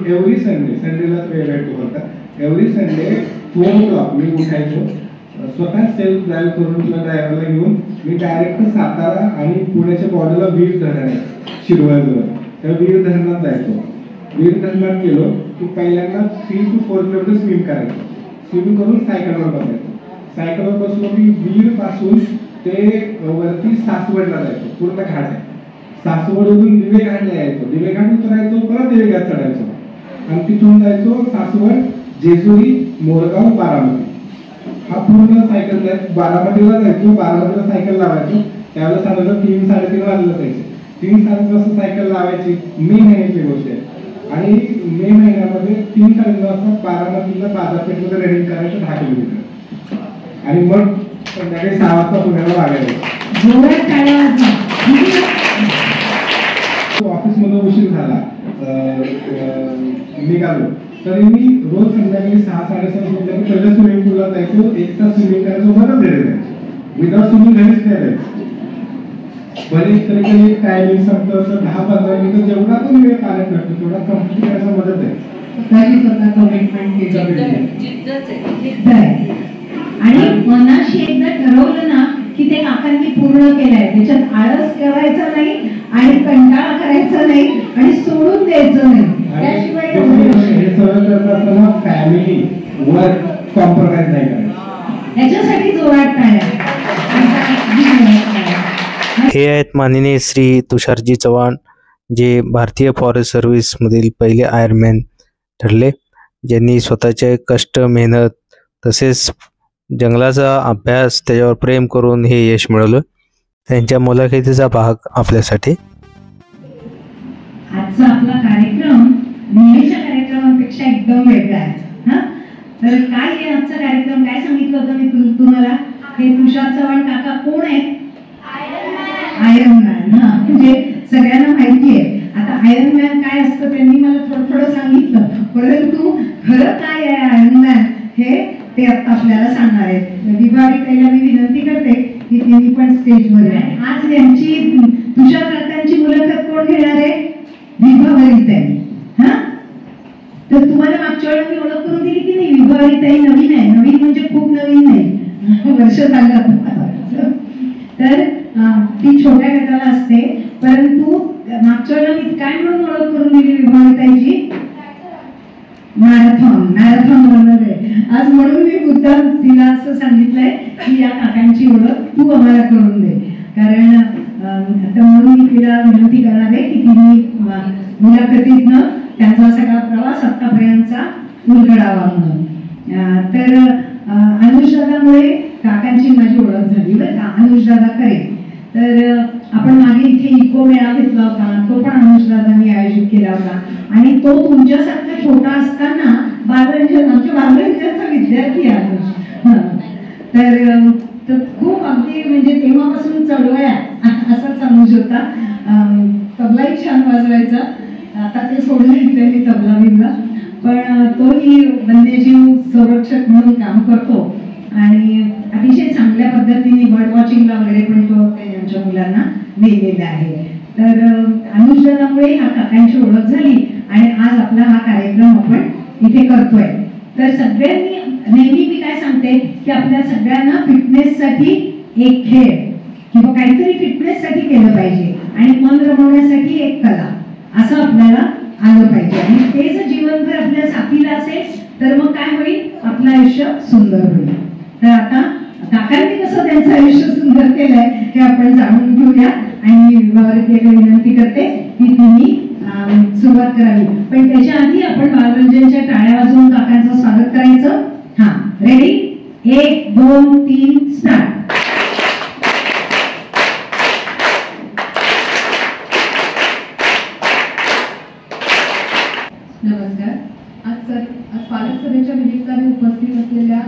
Every संडेलाच वेळ भेटतो बरं का. एव्हरी संडे 4 o'clock मी उठायचो, स्वतः सेल्फ ड्राईव्ह करून किंवा ड्रायव्हरला घेऊन मी डायरेक्ट सातारा आणि पुण्याच्या बॉर्डरला वीर धरण आहे शिरवळजवळ, त्या वीर धरणात जायचो. वीर धरणात गेलो की पहिल्यांदा 3 to 4 किलोमीटर स्विम करायचो. स्विमिंग करून सायकलवर बसायचो. सायकलवर बसलो की वीर पासून ते वरती सासवडला जायचो, पूर्ण घाट आहे. सासवडवरून दिवे घाटला यायचो, दिवे घाट उतरायचो, परत दिवे घाट चढायचो आणि तिथून जायचो सासवड, जेजुरी, मोरगाव, बारामती. हा पूर्ण सायकल बारामतीला जायचो. बारामतीला सायकल लावायचो. त्यावेळेला सांगायचं 3-3:30 वाजलं असायचे. 3-3:30 वाजता सायकल लावायची. मे महिन्याची गोष्ट आहे. आणि मे महिन्यामध्ये 3-3:30 वाजता बारामतीला बाजारपेठेमध्ये रनिंग करायचं 10 किलोमीटर आणि मग संध्याकाळी 6 वाजता पुण्याला लागायचं. ऑफिस मध्ये उशीर झाला निघालो तरी मी रोज संध्याकाळी 6-6:30 पहिल्या स्विमिंग पूलला जायचो. 1 तास स्विमिंग करायचो, बरं घरी जायचो. विदाउट स्विमिंग घरीच नाही जायचं. बरेच तरी काही टायमिंग संपतं तर 10-15 मिनिटं जेवढा पण वेळ पाण्यात लागतो तेवढा कम्प्लीट करायचा मदत आहे. आणि मनाशी एकदा ठरवलं ना की ते काकांनी पूर्ण केलंय. त्याच्यात आळस करायचा नाही आणि कंटाळा करायचा नाही आणि सोडून द्यायचं नाही. त्याशिवाय हे सगळं करत असताना फॅमिली वर्क कॉम्प्रोमाइज नाही करायचं. याच्यासाठी जोरात टाळ्या. हे आहेत माननीय श्री तुषारजी चव्हाण, जे भारतीय फॉरेस्ट सर्व्हिस मधील पहिले आयरमॅन ठरले, ज्यांनी स्वतःचे कष्ट, मेहनत तसेच जंगलाचा अभ्यास, त्याच्यावर प्रेम करून हे यश मिळवलं. त्यांच्या मुलाखतीचा भाग आपल्यासाठी. आजचा आपला कार्यक्रम नेहमीच्या कार्यक्रमांपेक्षा एकदम वेगळा आहे. तर काय आहे आजचा कार्यक्रम, काय सांगितलं होतं मी तुम्हाला? हे तुषार चव्हाण काका कोण आहेत? Iron man. म्हणजे सगळ्यांना माहिती आहे. आता आयरन मॅन काय असतं त्यांनी मला थोडं सांगितलं, परंतु खरं काय आहे आयरन मॅन हे ते आता आपल्याला सांगणार आहेत. विभारी ताईला मी विनंती करते की तिने पण स्टेजवर आहे. आज यांची तुषार काकांची मुलाखत कोण घेणार आहे? विभावरी ताई. तर तुम्हाला मागच्या वेळेला मी ओळख करून दिली की नाही? विभावरी ताई नवीन आहे. नवीन म्हणजे खूप नवीन नाही, वर्ष झालं. तर ती छोट्या गटाला असते, परंतु मागच्या वेळेला मी काय म्हणून ओळख करून दिली विभावरी ताईची? मॅरेथॉन बनवलं आहे आज. म्हणून मी मुद्दाम तिला असं सांगितलंय की या काकांची ओळख तू आम्हाला करून दे. कारण आता म्हणून मी तिला विनंती करणार आहे की तिने मुलाखतीतनं त्यांचा सगळा प्रवास आतापर्यंतचा उलगडावा म्हणून. तर अनुजदादामुळे काकांची माझी ओळख झाली बरं का. अनुजदादा खरे तर आपण मागे इथे इको मेळा घेतला होता, तो पण अनुजदादांनी आयोजित केला होता. आणि तो तुमच्यासारखा छोटा असताना आमच्या बालरंजनचा विद्यार्थी आहे. तर खूप अगदी म्हणजे तेव्हापासून चळवळ्या असाच अनुज होता. तबलाही छान वाजवायचा. आता ते सोडून त्यांनी तबला बिबला, पण तोही वन्यजीव संरक्षक म्हणून काम करतो आणि अतिशय चांगल्या पद्धतीने बर्ड वॉचिंगला वगैरे पण तो त्यांच्या मुलांना नेलेला आहे. तर अनुजदादामुळे ह्या काकांची ओळख झाली आणि आज आपला हा कार्यक्रम आपण इथे करतोय. तर सगळ्यांनी नेहमी मी काय सांगते की आपल्या सगळ्यांना फिटनेससाठी एक खेळ किंवा काहीतरी फिटनेससाठी केलं पाहिजे आणि मन रमवण्यासाठी एक कला, असं आपल्याला आलं पाहिजे. आणि ते जर जीवन जर आपल्या साथीला असेल तर मग काय होईल? आपलं आयुष्य सुंदर होईल. तर आता काकांनी कसं त्यांचं आयुष्य सुंदर केलंय हे आपण जाणून घेऊया आणि विभावरीला विनंती करते की तुम्ही सुरुवात करावी. पण त्याच्या आधी आपण बालरंजनच्या टाळ्या वाजवून काकांचं स्वागत करायचं. रेडी? 1, 2, 3 स्टार्ट. नमस्कार. आज पालक सभेच्या निमित्ताने उपस्थित असलेल्या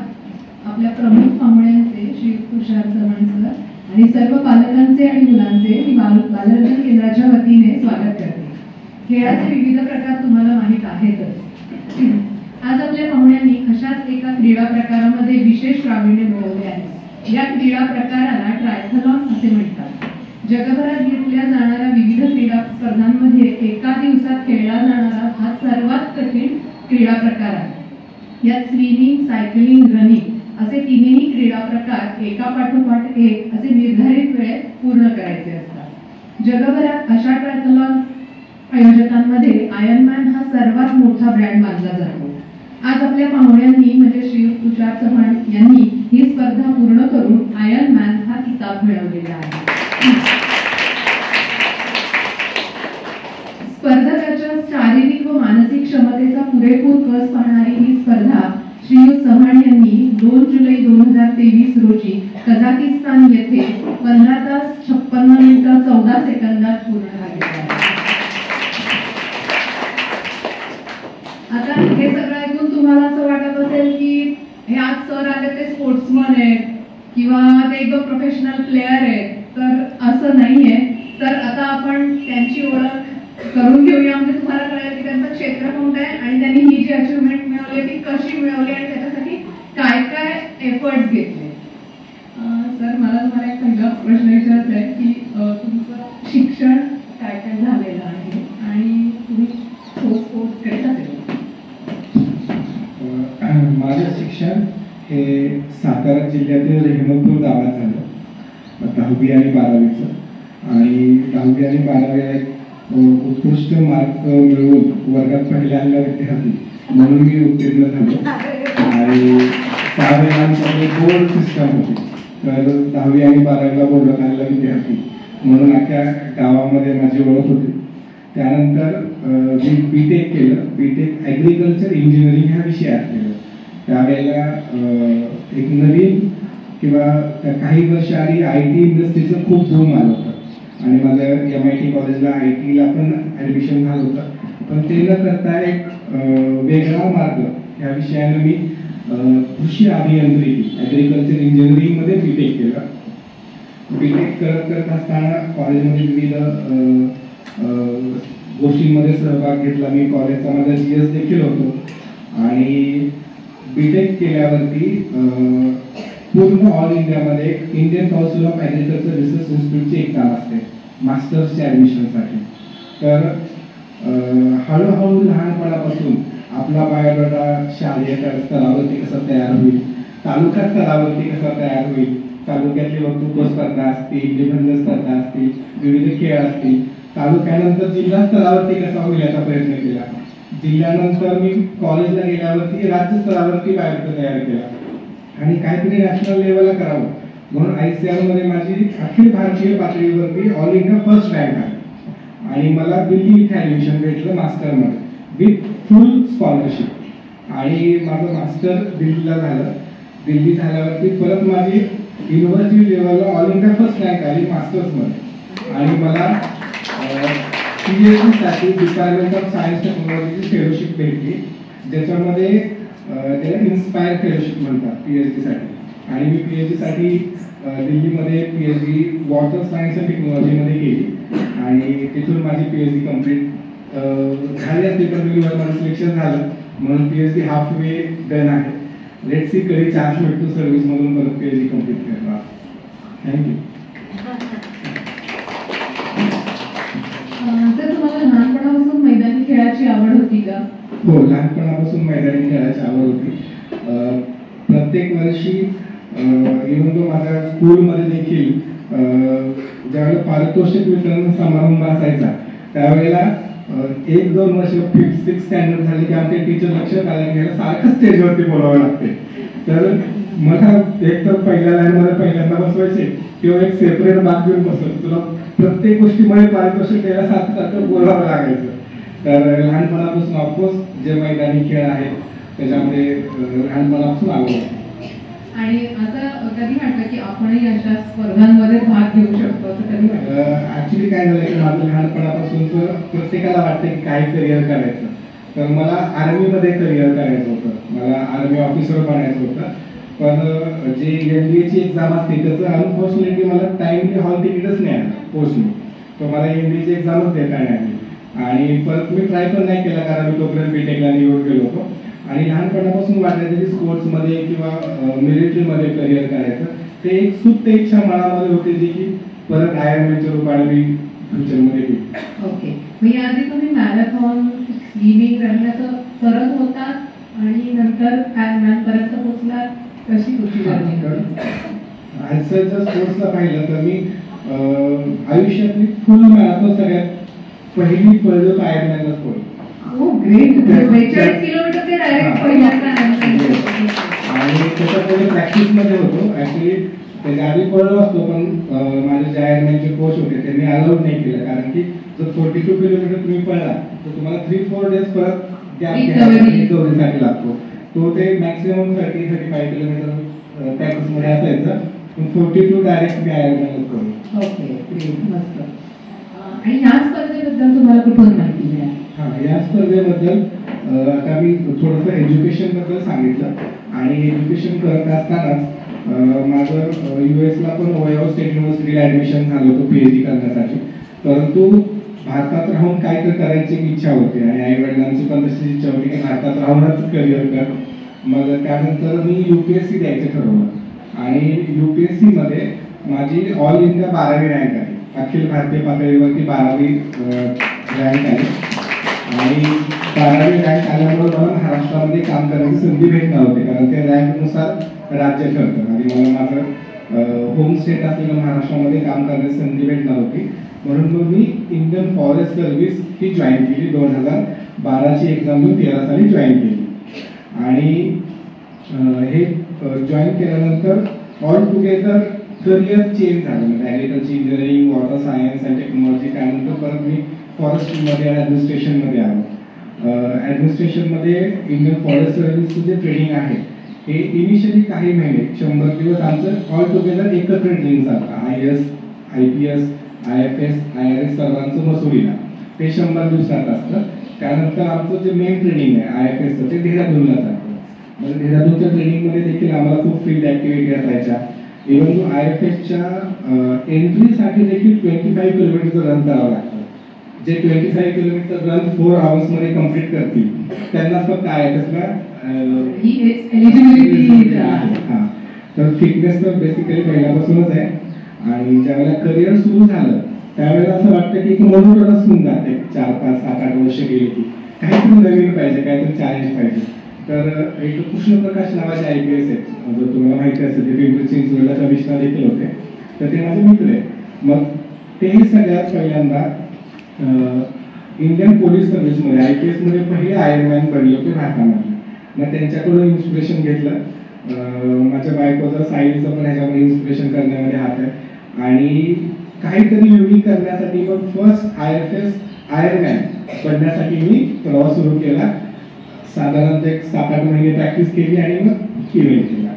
आपल्या प्रमुख पाहुण्यांचे श्री तुषार चव्हाण सर आणि सर्व पालकांचे आणि मुलांचे मी बालरंजन केंद्राच्या वतीने स्वागत करते. खेळाचे विविध प्रकार तुम्हाला माहीत आहेतच. आज आपल्या पाहुण्यांनी अशाच एका क्रीडा प्रकारामध्ये विशेष प्रावीण्य मिळवले आहे. या क्रीडा प्रकाराला ट्रायथलॉन असे म्हणतात. जगभरात घेतल्या जाणाऱ्या विविध क्रीडा स्पर्धांमध्ये एका दिवसात खेळला जाणारा हा सर्वात क्रीडा प्रकार आहेत. यात स्विमिंग, सायकलिंग, रनिंग असे तिन्ही क्रीडा प्रकार एका पाठोपाठ एक असे निर्धारित वेळेत पूर्ण करायचे असतात. जगभरात अशा ट्रायथलॉन आयोजकांमध्ये आयर्नमॅन हा सर्वात मोठा ब्रँड मानला जातो. आज आपल्या पाहुण्यांनी म्हणजे श्री तुषार चव्हाण यांनी ही स्पर्धा पूर्ण करून आयर्नमॅन हा किताब मिळवलेला आहे. स्पर्धकाच्या शारीरिक व मानसिक क्षमतेचा पुरेपूर कस पाहणारी ही स्पर्धा श्रीयुत चव्हाण यांनी 2 जुलै 2023 रोजी कझाकिस्तान येथे 15 तास 56 मिनिटं 14 सेकंदात पूर्ण केली आहे. आता हे सगळं ऐकून तुम्हाला असं वाटत असेल की हे आज सर आले ते स्पोर्ट्समन आहेत किंवा ते एकदम प्रोफेशनल प्लेयर आहेत, तर असं नाहीये. तर आता आपण त्यांची ओळख करून घेऊया, म्हणजे तुम्हाला कळेल की त्यांचं क्षेत्र कोणतं आहे आणि त्यांनी ही जी अचिव्हमेंट मिळवली ती कशी मिळवली आणि त्याच्यासाठी काय काय एफर्ट्स घेतले. सर, मला तुम्हाला एक पहिला प्रश्न विचारायचा आहे की तुमचं शिक्षण काय काय झालेलं आहे आणि तुम्ही स्पोर्ट्सकडे कसे? माझं शिक्षण हे सातारा जिल्ह्यातील रेहमतपूर गावात झालं, 10वी आणि 12वीचं. आणि 10वी आणि 12वीला उत्कृष्ट मार्क मिळवून वर्गात पहिल्यांदा विद्यार्थी म्हणून मी उत्तीर्ण झालो. आणि त्यावेळेला बोर्ड सिस्टम होती, तर 10वी आणि 12वीला बोर्डात आलेला विद्यार्थी म्हणून अख्ख्या गावामध्ये माझी ओळख होती. त्यानंतर मी बीटेक केलं. बीटेक ॲग्रिकल्चर इंजिनिअरिंग ह्या विषयात केलं. त्यावेळेला एक नवीन किंवा काही वर्ष आधी IT इंडस्ट्रीचं खूप बूम आलं होतं आणि माझं MIT कॉलेजला IT ला पण ॲडमिशन झालं होतं. पण ते न करता एक वेगळा मार्ग ह्या विषयानं मी कृषी अभियांत्रिकी ॲग्रिकल्चर इंजिनिअरिंगमध्ये बीटेक केलं. बीटेक करत असताना कॉलेजमध्ये विविध गोष्टींमध्ये सहभाग घेतला. मी कॉलेजचा माझा GS देखील होतो. आणि बीटेक केल्यावरती पूर्ण ऑल इंडियामध्ये Indian council of agriculture research इन्स्टिट्यूटची एक्झाम असते मास्टर्सच्या ॲडमिशनसाठी. तर हळूहळू लहानपणापासून आपला बायोडाटा शालेय स्तरावरती कसा तयार होईल, तालुका स्तरावरती कसा तयार होईल, तालुक्यातली वक्तृत्व स्पर्धा असतील, निबंध स्पर्धा असतील, विविध खेळ असतील, तालुक्यानंतर जिल्हा स्तरावरती कसा होईल याचा प्रयत्न केला. जिल्ह्यानंतर मी कॉलेजला गेल्यावरती राज्य स्तरावरती बायोडाटा तयार केला आणि काहीतरी नॅशनल लेवलला करावं म्हणून ICAR मध्ये माझी अखिल भारतीय पातळीवरती ऑल इंडिया फर्स्ट रँक आहे. आणि मला दिल्ली इथे ॲडमिशन भेटलं मास्टरमध्ये विथ फुल स्कॉलरशिप. आणि माझं मास्टर दिल्लीला झालं. दिल्ली झाल्यावरती परत माझी युनिव्हर्सिटी लेवलला ऑल इंडिया फर्स्ट रँक आली मास्टर्समध्ये. आणि मला PhD साठी डिपार्टमेंट ऑफ सायन्स टेक्नॉलॉजीची फेलोशिप भेटली, ज्याच्यामध्ये त्याला इन्स्पायर फेलोशिप म्हणतात PhD साठी. आणि मी PhD साठी दिल्लीमध्ये PhD वॉटर सायन्स अँड टेक्नॉलॉजीमध्ये केली आणि तिथून माझी PhD कम्प्लीट झाली असते. पण माझं सिलेक्शन झालं म्हणून PhD हाफ वे डन आहे. लेट्स सी कधी चान्स भेटतो सर्व्हिसमधून परत PhD कम्प्लीट करणार. थँक्यू. तर तुम्हाला लहानपणापासून मैदानी खेळाची आवड होती का? हो, लहानपणापासून मैदानी खेळाची आवड होती. प्रत्येक वर्षी इव्हन तो माझ्या स्कूलमध्ये देखील ज्यावेळेला पारितोषिक वितरण समारंभ असायचा त्यावेळेला 1-2 वर्ष 5th 6th स्टँडर्ड झाले की आमचे टीचर लक्ष घालायला सारखं स्टेजवरती बोलावं लागते. तर मला एक तर पहिल्या लाईनमध्ये पहिल्यांदा बसवायचे किंवा एक सेपरेट बाग घेऊन बसवायचं. तुला प्रत्येक गोष्टीमध्ये पारितोषिक द्यायला सारखं बोलावं लागायचं. तर लहानपणापासून ऑफकोर्स जे मैदानी खेळ आहेत त्याच्यामध्ये लहानपणापासून आवड आहे. आणि असं कधी वाटतं की आपणही अशा स्पर्धांमध्ये भाग घेऊ शकतो असं कधी वाटतं? ऍक्च्युली काय झालं की माझं लहानपणापासून प्रत्येकाला वाटतं की काय करिअर करायचं. तर मला आर्मीमध्ये करिअर करायचं होतं, मला आर्मी ऑफिसर बनायचं होतं. पण जे MBA ची एक्झाम असते त्याचं अनफॉर्च्युनेटली मला टाइमली हॉल तिकीटच नाही आलं पोस्टने. तर मला MBA ची एक्झामच देता नाही आली आणि परत मी ट्राय पण नाही केला कारण मी तोपर्यंत बीटेकला निवड गेलो होतो. आणि लहानपणापासून वाटायचं की स्पोर्ट्समध्ये किंवा मिलिटरीमध्ये करिअर करायचं. ते एक सुप्त इच्छा मनामध्ये होती जी की परत आयर्नमॅनच्या रूपाने मी फ्युचरमध्ये घेऊ. ओके, मग याआधी तुम्ही मॅरेथॉन, स्विमिंग, रनिंग असं करत होता आयर्नमॅनपर्यंत पोहोचला, कशी तुमची जर्नी? जर स्पोर्ट्सला पाहिलं तर मी आयुष्यातली फुल मॅरेथॉन सगळ्यात पहिली पळलो आयर्नमॅनलाच पळलो. हो ग्रेट. 42 किलोमीटर ते डायरेक्ट पहिल्यांदा आणि त्याच्यापुढे प्रॅक्टिसमध्ये होतो. ऍक्च्युली त्याच्या आधी पळलो असतो, पण माझे जे आयर्नमॅनचे कोच होते त्यांनी अलाउड नाही केलं, कारण की जर 42 किलोमीटर तुम्ही पळला तर तुम्हाला 3-4 डेज परत गॅप रिकव्हरीसाठी लागतो. तो ते मॅक्सिमम 30-35 किलोमीटर प्रॅक्टिसमध्ये असायचं, पण 42 डायरेक्ट मी आयर्नमॅनच करू. ओके, मस्त. आणि या स्पर्धेबद्दल तुम्हाला कुठून माहिती मिळाली? या स्पर्धेबद्दल आता मी थोडंसं एज्युकेशन बद्दल सांगितलं. आणि एज्युकेशन करत असतानाच माझं US ला पण ओहायो स्टेट युनिव्हर्सिटीला ऍडमिशन झालं होतं PhD करण्यासाठी. परंतु भारतात राहून काय तर करायची इच्छा होती आणि आई वडिलांची पण तशी इच्छा होती की भारतात राहूनच करिअर कर. मग त्यानंतर मी UPSC द्यायचं ठरवलं आणि UPSC मध्ये माझी ऑल इंडिया 12वी रँक आहे. अखिल भारतीय पातळीवरती 12वी रँक आहे. आणि 12वी रँक आल्यामुळे मला महाराष्ट्रामध्ये काम करण्याची संधी भेटणार होती, कारण ते रँकनुसार राज्य ठरतं आणि मला माझं होम स्टेट असलेलं महाराष्ट्रामध्ये काम करण्याची संधी भेटणार होती. म्हणून मग मी इंडियन फॉरेस्ट सर्व्हिस ही जॉईन केली. 2012ची एक्झाम मी 13 साली जॉईन केली. आणि हे जॉईन केल्यानंतर ऑल टुगेदर करिअर चेंज झालं. म्हणजे agriculture engineering, water science and technology, त्यानंतर परत मी फॉरेस्टमध्ये आणि ॲडमिनिस्ट्रेशनमध्ये आलो. ॲडमिनिस्ट्रेशनमध्ये इंडियन फॉरेस्ट सर्व्हिसचं जे ट्रेनिंग आहे हे इनिशियली काही महिने 100 दिवस आमचं ऑल टुगेदर एकत्र ट्रेनिंग चालतं. IAS, IPS, IFS, IRS सर्वांचं मसुरीला ते 100 दिवसात असतं. त्यानंतर आमचं जे मेन ट्रेनिंग आहे IFSचं ते देहरादूनला जातं. म्हणजे देहरादूनच्या ट्रेनिंगमध्ये देखील आम्हाला खूप फील्ड ॲक्टिव्हिटी असायच्या. इव्हन तो IFSच्या एंट्रीसाठी देखील 25 किलोमीटरचं रन करावं लागतं. जे 25 किलोमीटर रन 4 आवर्समध्ये कम्प्लीट करतील त्यांनाच फक्त IFSला एलिजिबिलिटी आहे. तर फिटनेस तर बेसिकली पहिल्यापासूनच आहे. आणि ज्यावेळेला करिअर सुरू झालं त्यावेळेला असं वाटतं की मोनोटोनस होऊन जाते. 4, 5, 7, 8 वर्ष गेली की काहीतरी नवीन पाहिजे, काहीतरी चॅलेंज पाहिजे. तर एक कृष्णप्रकाश नावाचे IPS आहेत, जर तुम्हाला माहिती असेल ते पिंपरी चिंचवडला कमिशनर देखील होते, तर ते माझे मित्र आहे. मग तेही सगळ्यात पहिल्यांदा इंडियन पोलीस सर्व्हिसमध्ये IPS मध्ये पहिले आयर्नमॅन बनले होते भारतामध्ये. मग त्यांच्याकडून इन्स्पिरेशन घेतलं. माझ्या बायकोचं सायन्सचं पण ह्याच्यामध्ये इन्स्पिरेशन करण्यामध्ये हात आहे. आणि काहीतरी युनिक करण्यासाठी मग फर्स्ट IFS आयर्नमॅन बनण्यासाठी मी प्रवास सुरू केला. साधारणतः 7-8 महिने प्रॅक्टिस केली आणि मग इव्हेंट केला.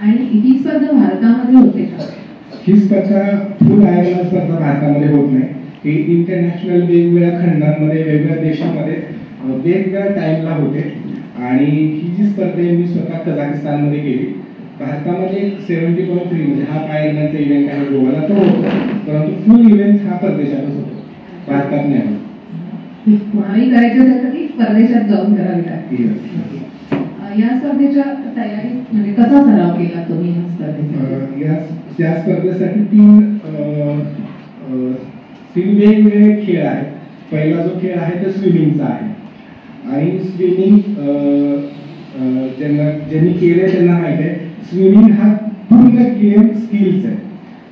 आणि ही स्पर्धा भारतामध्ये होते का? ही स्पर्धा फुल आयर्नमॅन स्पर्धा भारतामध्ये होत नाही. ही इंटरनॅशनल वेगवेगळ्या खंडांमध्ये, वेगवेगळ्या देशामध्ये वेगवेगळ्या टाइमला होते. आणि ही जी स्पर्धा मी स्वतः कझाकिस्तानमध्ये केली. भारतामध्ये 70.3 म्हणजे हा आयर्नमॅनचा इव्हेंट आहे गोवाला तो होतो, परंतु फुल इव्हेंट हा परदेशातच होतो, भारतात नाही होत. कोणाही करायचं तर कधी परदेशात जाऊन करावी लागते. या स्पर्धेच्या तयारीत म्हणजे कसा सराव केला तुम्ही या स्पर्धेसाठी? या स्पर्धेसाठी तीन वेगवेगळे खेळ आहेत. पहिला जो खेळ आहे तो स्विमिंगचा आहे. आणि स्विमिंग ज्यांनी केले त्यांना माहिती आहे, स्विमिंग हा पूर्ण गेम स्किल्स आहे.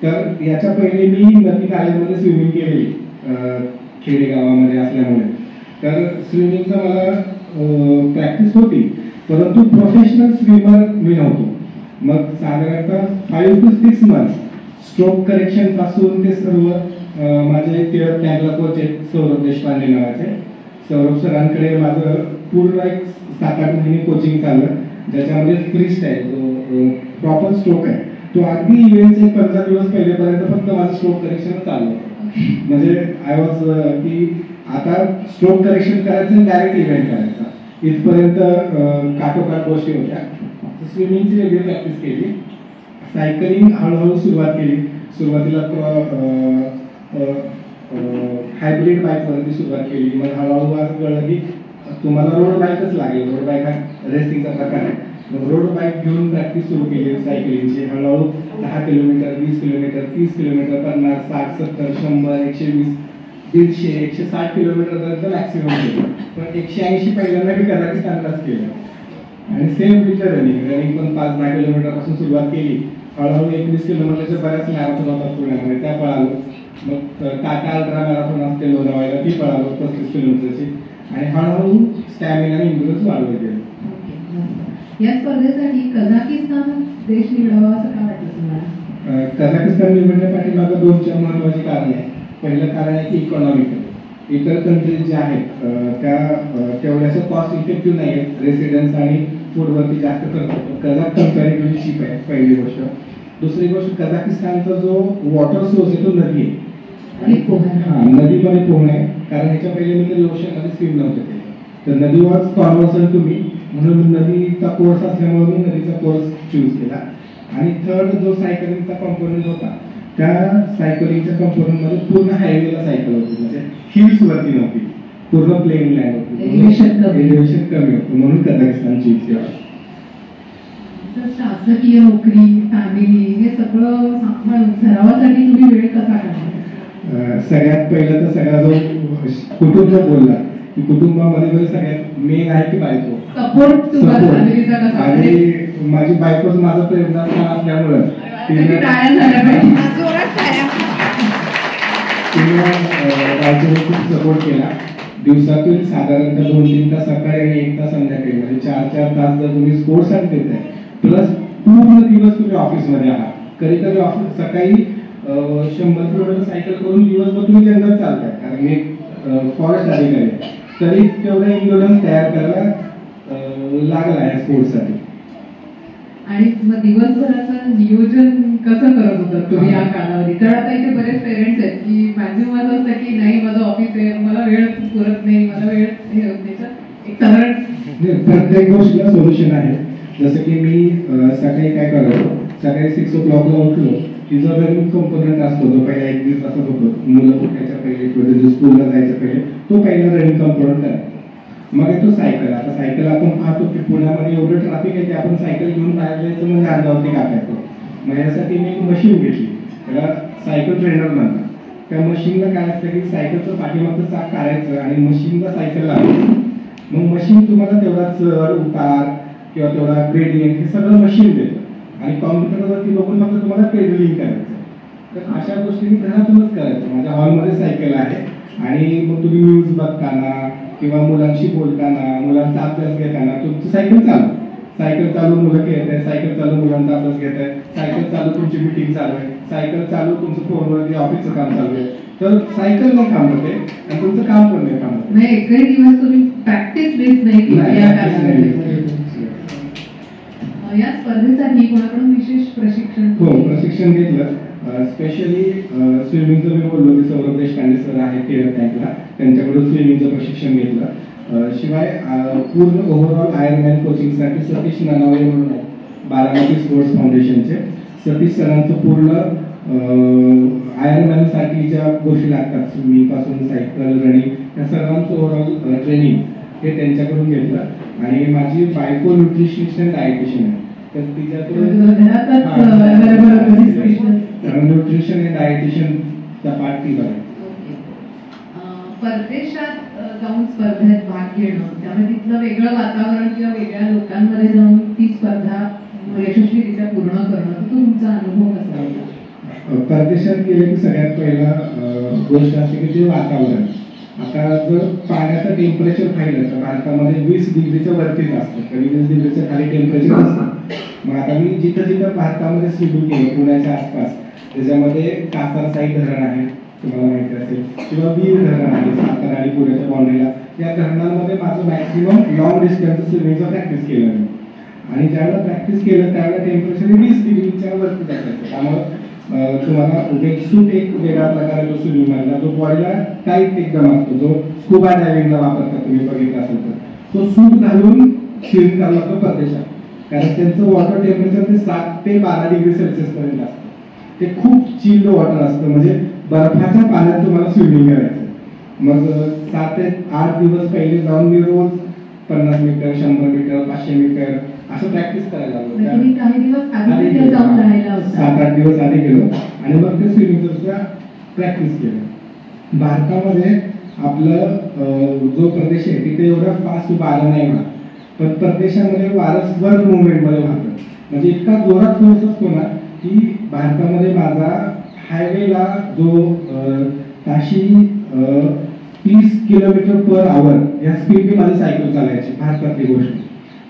तर याच्या पहिले मी नदी नाल्यामध्ये स्विमिंग केली खेडेगावामध्ये असल्यामुळे. तर स्विमिंगचा मला प्रॅक्टिस होती, परंतु प्रोफेशनल स्विमर मी नव्हतो. मग साधारणतः 5 to 6 months स्ट्रोक करेक्शन पासून ते सर्व माझे टॅगला कोच आहेत सौरभ देशपांडे नावाचे. सौरभ सरांकडे माझं पूर्ण एक 7-8 महिने कोचिंग चाललं, ज्याच्यामध्ये फ्री स्टाईल जो प्रॉपर स्ट्रोक आहे तो अगदी इव्हेंटचे 15 दिवस पहिलेपर्यंत फक्त माझं स्ट्रोक करेक्शन चाललं. म्हणजे आय वॉज की आता स्ट्रोक करेक्शन करायचं, डायरेक्ट इव्हेंट करायचा, इथपर्यंत काठोकाठ गोष्टी होत्या. स्विमिंगची वेगळी प्रॅक्टिस केली. सायकलिंग हळूहळू सुरुवात केली. सुरुवातीला हायब्रिड बाईकवरती सुरुवात केली. मग हळूहळू असं कळलं की तुम्हाला रोड बाईकच लागेल. रोड बाईक हा रेसिंगचा प्रकार आहे. मग रोड बाईक घेऊन प्रॅक्टिस सुरू केली सायकलिंगची. हळूहळू 10 किलोमीटर, 20 किलोमीटर, 30 किलोमीटर, 50, 60, 70, 100, 120, 150, 160 किलोमीटर पर्यंत मॅक्सिमम केलं. पण 180 पहिल्यांदा मी कझाकिस्तानलाच केलं. आणि सेम विथ रनिंग पण 5-10 किलोमीटरपासून सुरुवात केली, हळूहळू 21 किलोमीटरच्या बऱ्याच मॅरेथॉन होतात पुण्यामध्ये, त्या पळालो. मग टाटा अल्ट्रा मॅरेथॉन असते लोणावळ्याला, ती पळालो 35 किलोमीटरची, आणि हळूहळू स्टॅमिना आणि इंड्युरन्स वाढवत गेलो. या स्पर्धेसाठी कझाकिस्तान देश निवडावा असं का वाटलं तुम्हाला? कझाकिस्तान निवडण्यापाठीमागं 2 महत्वाची कारण आहे. पहिलं कारण आहे की इकॉनॉमिकल. इतर कंट्रीज ज्या आहेत त्या तेवढ्याच कॉस्ट इफेक्टिव्ह नाही आहेत, रेसिडेन्स आणि फूडवरती जास्त खर्च होतो. कझाक कंपॅरेटिव्हली चीप आहे, पहिली गोष्ट. दुसरी गोष्ट, कझाकिस्तानचा जो वॉटर सोर्स आहे तो नदी आहे, नदीमध्ये पोहणे आहे. कारण ह्याच्या पहिले मी तरी ओशनमध्ये स्विम नव्हतं केलं, तर नदी वॉज कॉन्व्हर्सन टू मी, म्हणून नदीचा कोर्स असल्यामुळे मी नदीचा कोर्स चूज केला. आणि थर्ड, जो सायकलिंगचा कॉम्पोनंट होता, त्या सायकलिंगच्या कॉम्पोनंटमध्ये पूर्ण हायवेला सायकल होती, म्हणजे हिल्स वरती नव्हती, पूर्ण प्लेन लँड होती, एलिव्हेशन कमी होतं, म्हणून कझाकिस्तान चूज केला. शासकीय नोकरी, फॅमिली, हे सगळं सांभाळून सरावासाठी तुम्ही वेळ कसा काढला? सगळ्यात पहिलं तर सगळा जो कुटुंब बोलला की कुटुंबामध्ये सगळ्यात मेन आहे की बायको सपोर्ट तुम्हाला फॅमिलीचा कसा? आणि माझी बायकोच माझं प्रेरणास्थान असल्यामुळं तिने खूप सपोर्ट केला. दिवसातून साधारणतः 2-3 तास सकाळी आणि 1 तास संध्याकाळी, म्हणजे 4-4 तास जर तुम्ही स्पोर्ट्ससाठी देताय, प्लस पूर्ण दिवस तुम्ही ऑफिसमध्ये आहात. कधी कधी ऑफिस सकाळी 100 किलोमीटर सायकल करून दिवसभर तुम्ही जंगलात चालताय, कारण मी फॉरेस्ट अधिकारी आहे, तरी तेवढा एन्ड्युरन्स तयार करायला लागला आहे स्पोर्ट्ससाठी. आणि मग दिवसभराचं नियोजन कसं करत होता तुम्ही या कालावधीत? तर आता इथे बरेच पेरेंट्स आहेत की मॅक्झिमम असं असतं की नाही माझं ऑफिस आहे, मला वेळ पुरत नाही, मला वेळ हे होत नाही. तर एक साधारण प्रत्येक गोष्टीला सोल्युशन आहे. जसं की मी सकाळी काय करायचो, सकाळी 6 o'clockला उठलो की जो रनिंग कंपोनंट असतो, जो पहिला 1 दिवस असत होतो, मुलं उठायच्या पहिले किंवा स्कूलला जायच्या पहिले, तो पहिला रनिंग कंपोनंट करायचा. मग येतो सायकल. आता सायकल आपण पाहतो की पुण्यामध्ये एवढं ट्रॅफिक आहे की आपण सायकल घेऊन बाहेर जायचं म्हणजे अंगावरती कापायचं. मग यासाठी मी एक मशीन घेतली, त्याला सायकल ट्रेनर म्हणतात. त्या मशीनला काय असतं की सायकलचं पाठीमागचं चाक काढायचं आणि मशीनला सायकल लावायचं. मग मशीन तुम्हाला तेवढा चढ उतार किंवा तेवढा ग्रेडियंट हे सगळं मशीन देतं, आणि कॉम्प्युटरवरती बघून फक्त तुम्हाला पेडलिंग करायचं. तर अशा गोष्टी मी घरातूनच करायचो. माझ्या हॉलमध्ये सायकल आहे, आणि मग तुम्ही न्यूज बघताना किंवा मुलांशी बोलताना, मुलांचा अभ्यास घेताना तुमची सायकल चालू मुलं खेळत आहे, सायकल चालू मुलांचा अभ्यास घेत आहे, सायकल चालू तुमची मीटिंग चालू आहे, सायकल चालू तुमचं फोनवरती ऑफिसचं काम चालू आहे. तर सायकल नाही थांबते आणि तुमचं काम पण नाही थांबत. एकही दिवस तुम्ही प्रॅक्टिस बेस नाही केली या कालावधीत? या स्पर्धेसाठी कोणाकडून विशेष प्रशिक्षण? हो, प्रशिक्षण घेतलं. स्पेशली स्विमिंगचं मी बोललो की सौरभ देशपांडे सर आहेत केअर टँकला, त्यांच्याकडून स्विमिंगचं प्रशिक्षण घेतलं. शिवाय पूर्ण ओव्हरऑल आयर्नमॅन कोचिंगसाठी सतीश ननावळे म्हणून आहेत बारामती स्पोर्ट्स फाउंडेशनचे. सतीश सरांचं पूर्ण आयर्नमॅनसाठी ज्या गोष्टी लागतात, स्विमिंग पासून सायकल, रनिंग, या सर्वांचं ओव्हरऑल ट्रेनिंग हे त्यांच्याकडून घेतलं. आणि माझी बायको न्यूट्रिशनिस्ट अँड डायटिशियन आहे, तर तिच्याकडून न्यूट्रिशन अँड डायटिशियनचा पार्ट ती बघा. परदेशात जाऊन स्पर्धेत भाग घेणं, त्यामुळे तिथलं वेगळं वातावरण किंवा वेगळ्या लोकांमध्ये जाऊन ती स्पर्धा यशस्वीरित्या पूर्ण करणं, तर तुमचा अनुभव कसा होता? परदेशात गेले की सगळ्यात पहिला गोष्ट असते की ते वातावरण. आता जर पाण्याचं टेम्परेचर पाहिलं तर भारतामध्ये 20 डिग्रीच्या वरतीच असतं, कधी 20 डिग्रीच्या खाली टेम्परेचर असतं. मग आता मी जिथं जिथं भारतामध्ये स्विमिंग केलं पुण्याच्या आसपास, त्याच्यामध्ये कासारसाई धरण आहे, तुम्हाला माहिती असेल, किंवा वीर धरण आहे सातारा आणि पुण्याच्या बाउंड्रीला. या धरणांमध्ये माझं मॅक्सिमम लॉंग डिस्टन्स स्विमिंगचं प्रॅक्टिस केलं मी. आणि ज्यावेळेला प्रॅक्टिस केलं त्यावेळेला टेम्परेचर 20 डिग्रीच्या वरती जायचं. त्यामुळे तुम्हाला वेटसूट एक वेगळा प्रकार आहे तो स्विमिंग मधला, जो बॉडीला टाईट एकदम असतो, जो स्कुबा डायव्हिंगला वापरतात तुम्ही बघितला असेल तर. तो सूट घालून स्विमिंग करायला लागतो परदेशात, कारण त्यांचं वॉटर टेम्परेचर ते 7 ते 12 डिग्री सेल्सिअस पर्यंत असतं. ते खूप चिल्ड वॉटर असतं, म्हणजे बर्फाच्या पाण्यात तुम्हाला स्विमिंग करायचं. मग 7 ते 8 दिवस पहिले जाऊन मी रोज 50 मीटर, 100 मीटर, 500 मीटर असं प्रॅक्टिस करायला लागलो. 7-8 दिवस आधी गेलो आणि मग ते स्विमिंगचा प्रॅक्टिस केलं. भारतामध्ये आपलं जो प्रदेश आहे तिथे एवढा फास्ट वारा नाही होणार, पण परदेशामध्ये वारसवर मुवमेंटमध्ये वाहतं, म्हणजे इतका जोरात पाऊस असतो ना की भारतामध्ये माझा हायवेला जो ताशी 30 किलोमीटर पर आवर या स्पीडने माझी सायकल चालायची, भारतातली गोष्ट.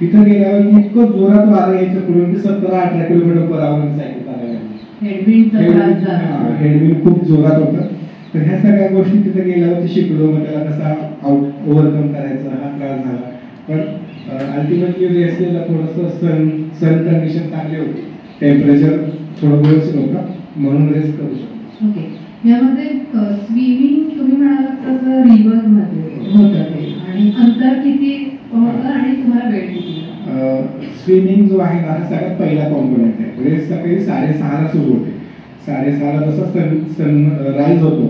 तिथं गेल्यावर इतकं जोरात वारं यायचं करून की 17-18 किलोमीटर पर आवर सायकल चालायला. हेडविंड खूप जोरात होतं. तर ह्या सगळ्या गोष्टी तिथे गेल्यावर शिकलो, मग त्याला कसा ओव्हरकम करायचा हा त्रास झाला. पण अल्टिमेटली रेसला थोडंसं सन कंडिशन चांगली होती, टेम्परेचर थोडं व्यवस्थित होतं, म्हणून रेस करू शकतो. ओके. यामध्ये स्विमिंग तुम्ही म्हणालात तसं रिव्हर मध्ये होतं ते, आणि अंतर किती होतं आणि तुम्हाला वेळ किती? स्विमिंग जो आहे ना हा सगळ्यात पहिला कॉम्पोनंट आहे. रेस सकाळी 6:30ला सुरू होते. 6:30ला जसं सनराईज होतो,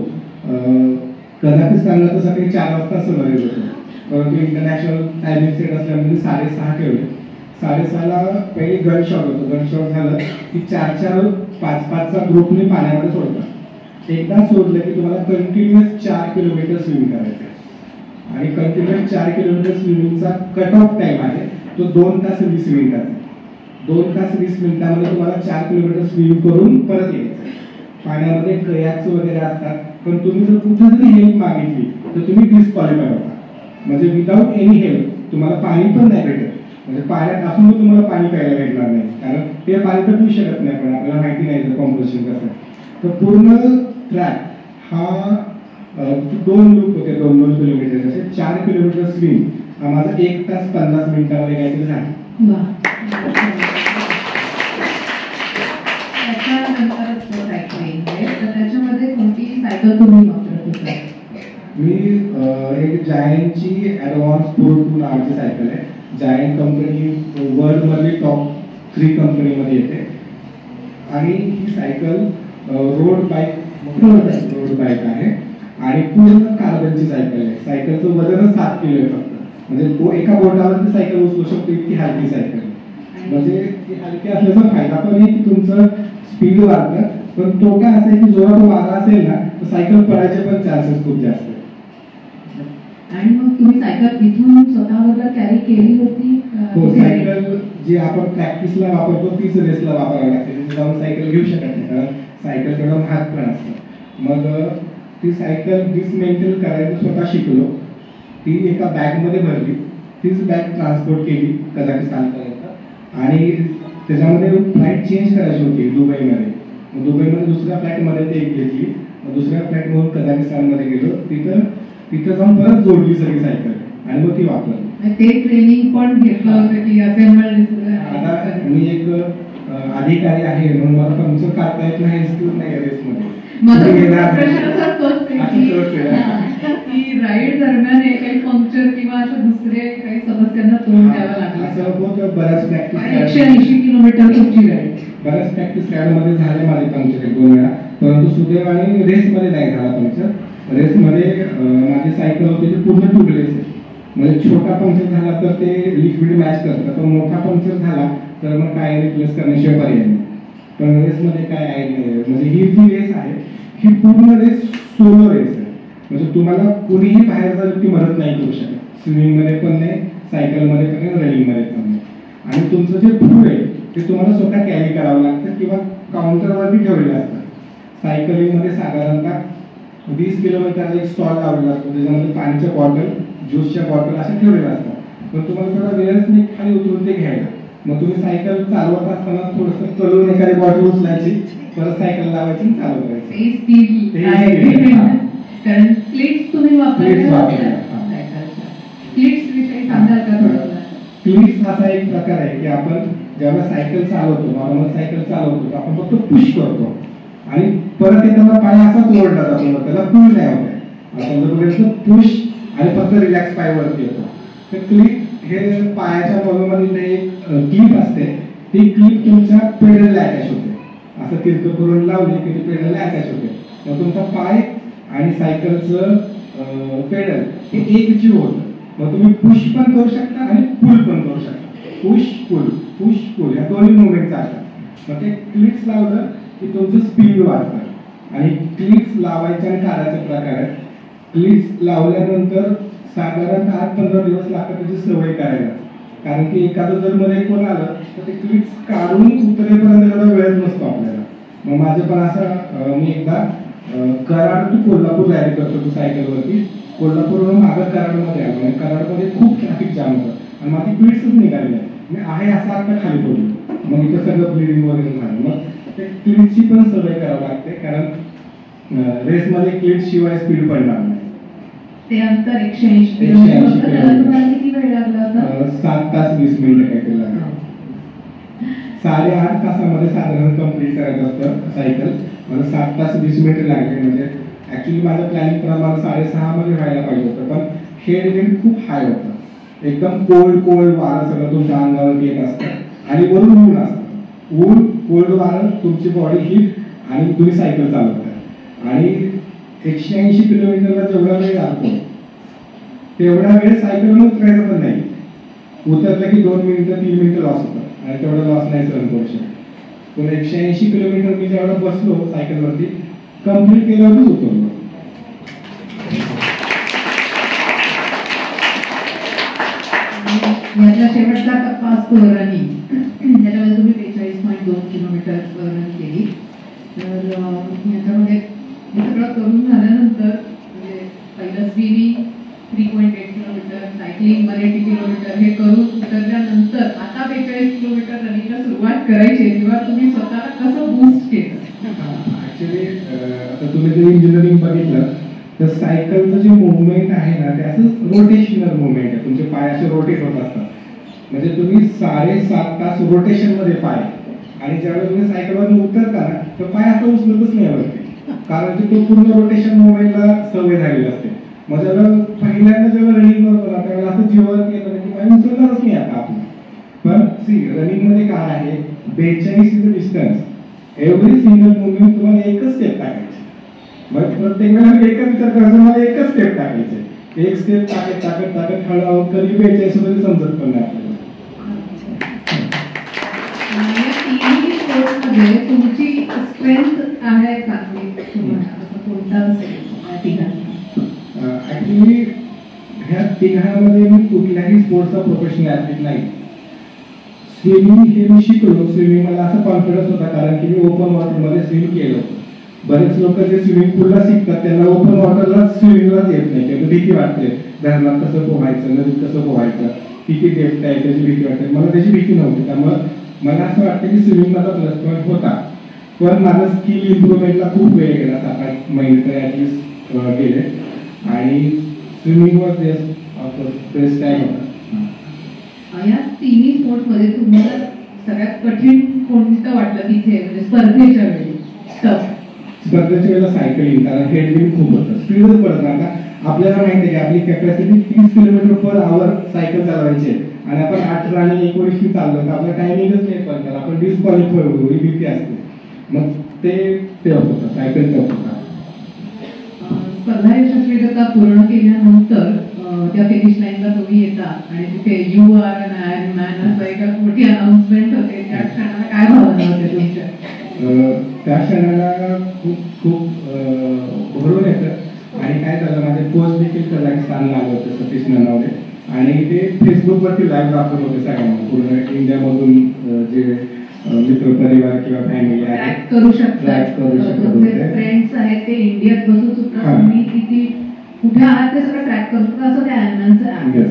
कझाकिस्तानला तर सकाळी 4 वाजता सनराईज होतो, परंतु इंटरनॅशनल टायमिंग सेट असल्यामुळे 6:30 ठेवले. 6:30ला पहिले गन शॉट होतो. गन शॉट झालं की 4-4, 5-5चा ग्रुपने पाण्यामध्ये सोडतात. एकदा सोडलं की तुम्हाला कंटिन्युअस 4 किलोमीटर स्विमिंग करायचं आहे, आणि कंटिन्युअस 4 किलोमीटर स्विमिंगचा कट ऑफ टाइम आहे तो 2 तास 20 मिनिटाचा. 2 तास 20 मिनिटामध्ये तुम्हाला 4 किलोमीटर स्विमिंग करून परत यायचं. पाण्यामध्ये कयाक्स वगैरे असतात, पण तुम्ही जर कुठे जरी हेल्प मागितली तर तुम्ही डिस्क्वालिफाय होता. म्हणजे विदाऊट एनी हेल्प तुम्हाला पाणी पण नाही भेटत. म्हणजे पाण्यात असून तुम्हाला पाणी प्यायला भेटणार नाही, कारण ते पाणी तर पिऊ शकत नाही, पण आपल्याला माहिती नाही कॉम्पोजिशन कसं आहे. तर पूर्ण ट्रॅक हा 2 लूप होते, 2-2 किलोमीटर असे 4 किलोमीटर स्विम हा माझा 1 तास 50 मिनिटामध्ये काहीतरी झाला. त्याच्यानंतर सायकलिंग आहे, तर त्याच्यामध्ये कोणती सायकल तुम्ही वापरत होता? मी एक जायंटची ॲडव्हान्स प्रो 2 नावाची सायकल आहे. जायंट कंपनी वर्ल्डमधली टॉप 3 कंपनीमध्ये येते, आणि ही सायकल रोड बाईक आहे आणि पूर्ण कार्बनची सायकल आहे. सायकलचं वजनच 7 किलो आहे फक्त, म्हणजे एका बोटावरती सायकल उचलू शकतो, इतकी हलकी सायकल. म्हणजे ती हलकी असल्याचा फायदा पण आहे की तुमचं स्पीड वाढतं, पण तोटा असा आहे की जोरात वारा असेल ना तर सायकल पडायचे पण चान्सेस खूप जास्त आहेत. आणि मग तुम्ही सायकल इथून स्वतःवर कॅरी केली होती? हो, सायकल जी आपण प्रॅक्टिसला वापरतो तीच रेसला वापरावी लागते. तिथे जाऊन सायकल घेऊ शकत नाही, कारण सायकल तेवढं महाग पण असतं. मग ती सायकल डिसमेंटल करायचं स्वतः शिकलो. ती एका बॅगमध्ये भरली, तीच बॅग ट्रान्सपोर्ट केली कझाकिस्तानपर्यंत, आणि त्याच्यामध्ये फ्लाईट चेंज करायची होती दुबईमध्ये. मग दुबईमध्ये दुसऱ्या फ्लाईटमध्ये ते घेतली, मग दुसऱ्या फ्लाईटमधून कझाकिस्तानमध्ये गेलो. तिथं जाऊन परत जोडली सगळी सायकल आणि मग ती वापरली. ते ट्रेनिंग पण घेतलं होतं की असेंबल? आता मी एक अधिकारी आहे म्हणून मला पंक्चर काढता येत नाही, स्किल नाही रेसमध्ये. की राईड दरम्यान काही पंक्चर किंवा अशा दुसरे काही समस्यांना तोंड द्यावं लागलं? असं होतं बऱ्याच प्रॅक्टिस. 180 किलोमीटर तुमची राईड. बऱ्याच प्रॅक्टिस राईडमध्ये झाले माझे पंक्चर 1-2 वेळा, परंतु सुदैवाने रेसमध्ये नाही झाला पंक्चर. रेसमध्ये माझी सायकल होती ती पूर्ण ट्यूबलेस आहे, म्हणजे छोटा पंक्चर झाला तर ते लिक्विड मॅच करतं, पण मोठा पंक्चर झाला तर मग काय रिप्लेस करण्याशिवाय पर्याय नाही. पण रेसमध्ये काय आहे नाही. म्हणजे ही जी रेस आहे ही पूर्ण रेस सोलो रेस आहे, म्हणजे तुम्हाला कुणीही बाहेरचा व्यक्ती मदत नाही करू शकत. स्विमिंगमध्ये पण नाही, सायकलमध्ये पण नाही, रनिंगमध्ये पण नाही. आणि तुमचं जे फूड आहे ते तुम्हाला स्वतः कॅरी करावं लागतं किंवा काउंटरवरती ठेवलेलं असतं. सायकलिंगमध्ये साधारणतः 20 किलोमीटरचा एक स्टॉल लावलेला असतो, त्याच्यामध्ये पाण्याच्या बॉटल, ज्यूसच्या बॉटल अशा ठेवलेल्या असतात. पण तुम्हाला थोडा वेळच नाही खाली उतरून ते घ्यायला. मग तुम्ही सायकल चालवत असताना थोडंसं करून एखादी बॉटल उचलायची, परत सायकल लावायची, चालू करायची. कारण क्लिप्स तुम्ही वापरल्या? क्लिप्स विषयी सांगाल का थोडं? क्लिप्स असा एक प्रकार आहे की आपण जेव्हा सायकल चालवतो, नॉर्मल सायकल चालवतो तर आपण फक्त पुश करतो आणि परत येताना पाय असाच ओढला जातो, त्याला पुल नाही होत. आपण जर बघितलं पुश आणि फक्त रिलॅक्स पाय वरती येतो. तर क्लिप हे पायाच्या बॉलमध्ये एक क्लिप असते, ती क्लिप तुमच्या पेडलला अटॅच होते. असं तिरकं करून लावली की ती पेडलला अटॅच होते. मग तुमचा पाय आणि सायकलचं पेडल हे एक जीव होतं. मग तुम्ही पुश पण करू शकता आणि पुल पण करू शकता. पुश पुल या दोन्ही मुवमेंट असतात. मग ते क्लिप्स लावलं की तुमचं स्पीड वाढतं. आणि क्लिप्स लावायच्या आणि काढायचा प्रकार आहे. क्लिप्स लावल्यानंतर साधारण 8-15 दिवस लागतात त्याची सवय करायला. कारण की एखादं जर मध्ये कोण आलं तर ते क्लिप्स काढून उतरेपर्यंत एवढा वेळच नसतो आपल्याला. मग माझं पण असं मी एकदा कराड टू कोल्हापूर तयारी करतो तो सायकलवरती. कोल्हापूरवरून मागं कराडमध्ये आलो आणि कराडमध्ये खूप ट्रॅफिक जाम होतं आणि माझी क्लिप्सच निघाली नाही. मी आहे असं आता खाली पडलो. मग इथं सगळं ब्लिडिंग वगैरे झालं. मग ते क्लिप्सची पण सवय करावं लागते कारण रेसमध्ये क्लिप्स शिवाय स्पीड पडणार नाही. ते अंतर 180 किलोमीटर होतं. त्याला तुम्हाला किती वेळ लागला होता? 7 तास 20 मिनिटं काहीतरी लागलं. 8.5 तासामध्ये साधारण कंप्लीट करायचं असतं सायकल. मला 7 तास 20 मिनिटं लागले. म्हणजे ऍक्च्युली माझं प्लॅनिंग प्रमाणे 6:30 मध्ये व्हायला पाहिजे होतं, पण हेड विंड खूप हाय होतं. एकदम कोल्ड वारं सगळं तुमच्या अंगावर येत असतं आणि वरून ऊन असतं. ऊन, कोल्ड वारं, तुमची बॉडी हीट आणि तुम्ही सायकल चालवताय आणि 180 किलोमीटरला जेवढा वेळ लागतो तेवढा वेळ सायकलवर उतरायचा पण नाही. उतरलं की 2 मिनिटं 3 मिनिटं लॉस होतं आणि तेवढा लॉस नाही सहन करू शकत. पण 180 किलोमीटर मी जेवढा बसलो सायकलवरती कंप्लीट केल्यावरच उतरलो. यातला शेवटचा टप्पा असतो रनिंग. त्याच्यामध्ये तुम्ही 42.2 किलोमीटर रन केली. तर याच्यामध्ये हे सगळं करून झाल्यानंतर म्हणजे पहिलं स्विमिंग 3.8 किलोमीटर, सायकलिंग 180 किलोमीटर, हे करून उतरल्यानंतर आता 42 किलोमीटर रनिंगला सुरुवात करायची तेव्हा तुम्ही स्वतःला कसं बूस्ट केलं? ऍक्च्युली आता तुम्ही जर इंजिनिअरिंग बघितलं तर सायकलचं जे मुवमेंट आहे ना ते असं रोटेशनल मुवमेंट आहे. तुमचे पाय असे रोटेट होत असतात. म्हणजे तुम्ही 7.5 तास रोटेशन मध्ये पाय आणि ज्यावेळेस तुम्ही सायकलवरून उतरता ना तर पाय आता उचलतच नाही वरती, कारण की तो पूर्ण रोटेशन मुवमेंटला सवय झालेली असते. मग पहिल्यांदा जेव्हा रनिंग करतो ना त्यावेळेला असं जीवन येतं की पाय उचलणारच नाही आता आपण. पण रनिंग मध्ये काय आहे, 42 is distance. Every single movement तुम्हाला एकच स्टेप टाकायची. मग प्रत्येक वेळेला एकच विचार करायचा, मला एकच स्टेप टाकायचे. एक स्टेप टाकत हळूहळू कधी 42 मध्ये समजत पण नाही आपल्याला. तुमची स्ट्रेंथ आहे चांगली कोणता? ऍक्च्युली ह्या तिघांमध्ये मी कुठल्याही स्पोर्ट्सचा प्रोफेशनल ऍथलीट नाही. स्विमिंग हे मी शिकलो. स्विमिंग मला असा कॉन्फिडन्स होता कारण की मी ओपन वॉटरमध्ये स्विम केलं होतं. बरेच लोक जे स्विमिंग पूलला शिकतात त्यांना ओपन वॉटरला स्विमिंगलाच येत नाही. त्यांना भीती वाटते, धरणात कसं पोहायचं, नदीत कसं पोहायचं, किती डेप्थ आहे त्याची भीती वाटते. मला त्याची भीती नव्हती. त्यामुळे मला असं वाटतं की स्विमिंग माझा प्लस पॉईंट होता. पण माझा स्किल इम्प्रुव्हमेंटला खूप वेळ गेला. 7-8 महिने तर ऍटलिस्ट गेले आणि स्विमिंगवर बेस्ट टाइम होता. या तिन्ही स्पोर्ट्स मध्ये तुम्हाला सगळ्यात कठीण कोणतं वाटलं तिथे, म्हणजे स्पर्धेच्या वेळी? स्पर्धेच्या वेळेला सायकलिंग, कारण हेडविंड खूप होतं, स्पीडच पडत नाही. आपल्याला माहिती आहे की आपली capacity 30 kilometre per hour cycle चालवायची आणि आपण 18 आणि 19 चाललो तर आपला टायमिंगच नाही पडणार, आपण डिस्क्वालिफाय होऊ ही भीती असते. मग ते होतं, सायकल टफ होता. स्पर्धा यशस्वीरित्या पूर्ण केल्यानंतर त्या फिनिश लाईनला तुम्ही येता आणि तिथे you are an Iron Man असं एक मोठी अनाउन्समेंट होते. त्या क्षणाला काय भावना होते तुमच्या? त्या क्षणाला खूप भरून येतं. आणि काय झालं, माझे पोस्ट देखील कझाकिस्तानला आले होते, सतीश ननावडे, आणि ते फेसबुकवरती लाईव्ह दाखवत होते सगळ्यांना, पूर्ण इंडियामधून जे मित्र परिवार किंवा फॅमिली ट्रॅक करू शकतात. फ्रेंड्स आहेत ते इंडियात बसून सुद्धा तुम्ही किती कुठे आहात ते सगळं ट्रॅक करू शकता, असं त्या आयर्नमॅनचं आहे.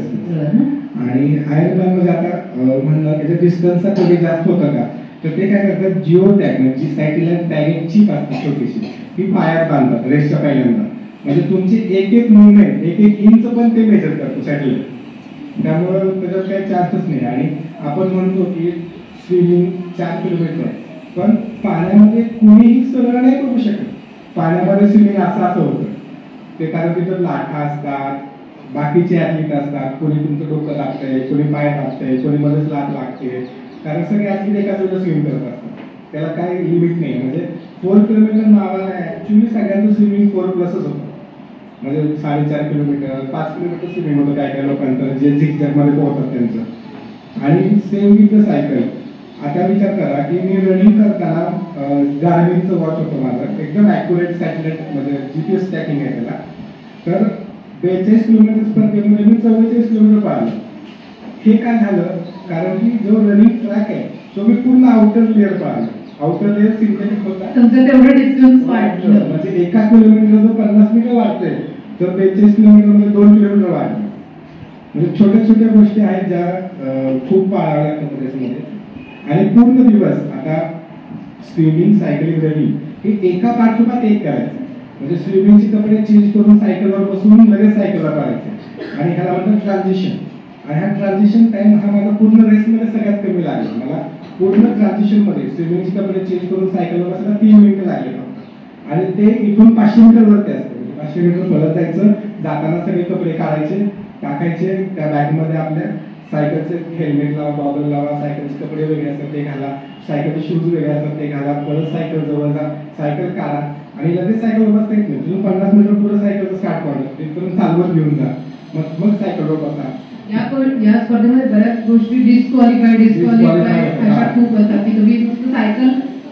आणि आयर्नमॅन मध्ये आता म्हणलं त्याच्या डिस्टन्सचा कमी जास्त होतं का, तर ते काय करतात, जिओ टॅग म्हणजे सॅटेलाइट टॅगिंग चीप असते छोटीशी, ती पायात बांधतात रेसच्या पहिल्यांदा. म्हणजे तुमची एक मुवमेंट 1 इंच पण ते मेजर करतो सॅटेलाइट. त्यामुळं त्याच्यात काही चार्जच नाही. आणि आपण म्हणतो की स्विमिंग 4 किलोमीटर आहे, पण पाण्यामध्ये कुणीही सरळ नाही करू शकत. पाण्यामध्ये स्विमिंग असं होतं ते, कारण तिथं लाटा असतात, बाकीचे ऍथलीट असतात, कोणी तुमचं डोकं दाबतंय, कोणी पाय दाबतंय, कोणी मध्येच लाट लागते, कारण सगळे ऍथलीट एकाच वेळेला स्विमिंग करत असतात. त्याला काही लिमिट नाही. म्हणजे 4 किलोमीटर नावाला ऍक्च्युली सगळ्यांचं स्विमिंग 4+ होतं. म्हणजे 4.5 किलोमीटर 5 किलोमीटर स्विमिंग होतं काय काय लोकांचं, जे झिकझॅक मध्ये पोहतात त्यांचं. आणि सेम विथ द सायकल. आता विचार करा की मी रनिंग करताना गार्मिनचं वॉच होतं माझं, एकदम ॲक्युरेट सॅटेलाइट म्हणजे GPS ट्रॅकिंग आहे त्याला. तर 42 किलोमीटर स्पर्धेमध्ये मी 44 किलोमीटर पळालो. हे काय झालं, कारण की जो रनिंग ट्रॅक आहे तो मी पूर्ण आउटर लेअर पाहिला. आउटर लेअर सिंथेटिक होता, तुमचं तेवढं डिस्टन्स वाढलं. म्हणजे 1 किलोमीटर जो 50 मीटर वाढतंय तर 45 किलोमीटर मध्ये 2 किलोमीटर वाढलं. म्हणजे छोट्या छोट्या गोष्टी आहेत ज्या खूप पाळाव्या लागतात रेसमध्ये. आणि पूर्ण दिवस आता स्विमिंग, सायकलिंग, रनिंग हे एका पाठोपाठ एक करायचं. म्हणजे स्विमिंगचे कपडे चेंज करून सायकलवर बसून लगेच सायकलला पाहायचे आणि ह्याला म्हणतात ट्रान्झिशन. आणि हा ट्रान्झिशन टाइम हा मला पूर्ण रेसमध्ये सगळ्यात कमी लागला. मला पूर्ण ट्रान्झिशन मध्ये स्विमिंगचे कपडे चेंज करून सायकलवर बसायला 3 मिनिटं लागले फक्त. आणि ते इथून 500 मीटर वरती असते. 500 मीटर पळत जायचं, जाताना सगळे कपडे काढायचे, टाकायचे त्या बॅगमध्ये आपल्या. सायकलचे हेल्मेट लावा, गॉगल लावा, सायकलचे कपडे वेगळे असतात ते घाला, सायकलचे शूज वेगळे असतात ते घाला, परत सायकल जवळ जा, सायकल काढा आणि लगेच सायकल बसता येत नाही. तुम्ही 50 मीटर पुढे सायकलचं स्टार्ट पॉईंट तिथून चालवत घेऊन जा, मग सायकलवर बसा. या स्पर्धेमध्ये बऱ्याच गोष्टी डिस्क्वालिफाय अशा खूप असतात की तुम्ही नुसतं सायकल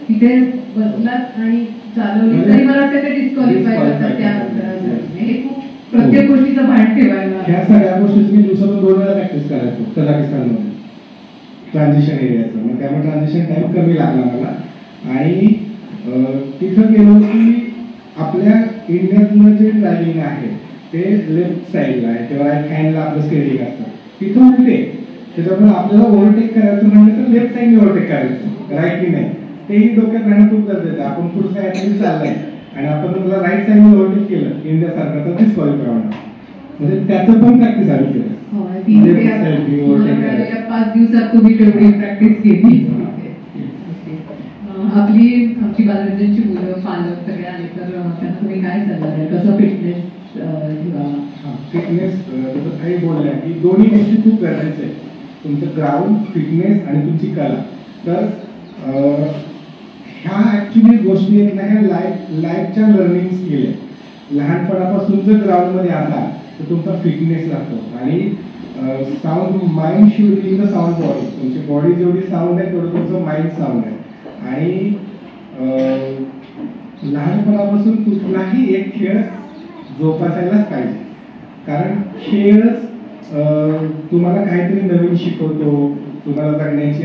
तिथे बसलात आणि चालवली तरी मला वाटतं ते डिस्क्वालिफाय करतात त्यानंतर. हे खूप प्रत्येक गोष्टीचं भान ठेवायला. ह्या सगळ्या गोष्टी मी दिवसातून 2 वेळा प्रॅक्टिस करायचो कझाकिस्तानमध्ये ट्रान्झिशन एरियाचं. मग त्यामुळे ट्रान्झिशन टाइम कमी लागला मला. आणि तिथं गेलो की आपल्या इंडियातलं जे ड्रायव्हिंग आहे ते लेफ्ट साईडला आहे किंवा राईट हँडला आपलं स्टेरिंग असतं, तिथं उलटे. त्याच्यामुळे आपल्याला ओव्हरटेक करायचं म्हणलं तर लेफ्ट साईडने ओव्हरटेक करायचं, राईटली नाही. तेही डोक्यात राहणं खूप गरजेचं आहे. आपण पुढचा ऍक्च्युअली चाललाय आणि आपण तुला राईट साईडने ओव्हरटेक केलं इंडियासारखं तर डिस्क्वालिफाय होणार. म्हणजे त्याचं पण प्रॅक्टिस आली केलं. 5 दिवसात तुम्ही तेवढी प्रॅक्टिस केली. आमची बालरंजनची मुलं, पालक सगळे आले तर त्यांना तुम्ही काय सल्ला द्याल, कसं फिटनेस ठेवावा? फिटनेस काही बोलल्या की दोन्ही गोष्टी खूप गरजेच्या आहेत. तुमचं ग्राउंड, फिटनेस आणि तुमची कला. तर ह्या ऍक्च्युली गोष्टी आहेत ना, ह्या लाईफच्या लर्निंग स्किल आहे. लहानपणापासून जर ग्राउंडमध्ये असाल तर तुमचा फिटनेस लागतो. आणि sound mind should be in the sound body. तुमची बॉडी जेवढी साऊंड आहे तेवढं तुमचं माइंड साऊंड आहे. आणि लहानपणापासून कुठलाही एक खेळ जोपासायलाच पाहिजे. कारण खेळच तुम्हाला काहीतरी नवीन शिकवतो, तुम्हाला जगण्याची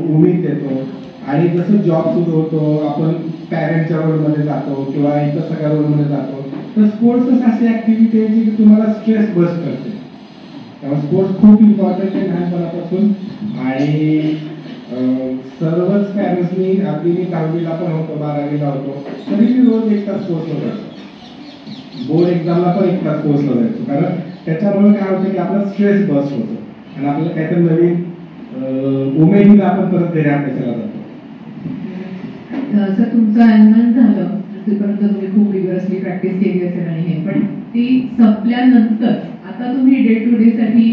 उमेद देतो. आणि जसं जॉब सुरू होतो, आपण पॅरेंटच्या रोलमध्ये जातो किंवा इतर सगळ्या रोलमध्ये जातो, तर स्पोर्ट्सच अशी ऍक्टिव्हिटी आहे जी तुम्हाला स्ट्रेस बस्ट करते. त्यामुळे स्पोर्ट्स खूप इम्पॉर्टंट आहे लहानपणापासून. आणि सर्वच पॅरेंट्सनी, अगदी मी 10वीला पण होतो, 12वीला होतो, तरी मी रोज 1 तास स्पोर्ट्सला जायचो. बोर्ड एक्झामला पण 1 तास स्पोर्ट्सला जायचो. कारण त्याच्यामुळे काय होतं की आपला स्ट्रेस बस्ट होतो आणि आपल्याला काहीतरी नवीन उमेदीला आपण परत घरी अभ्यासाला जातो. असं तुमचं आयर्नमॅन झालं, तिथपर्यंत तुम्ही खूप रिगरसली प्रॅक्टिस केली असेल आणि हे, पण ती संपल्यानंतर आता तुम्ही डे टू डे साठी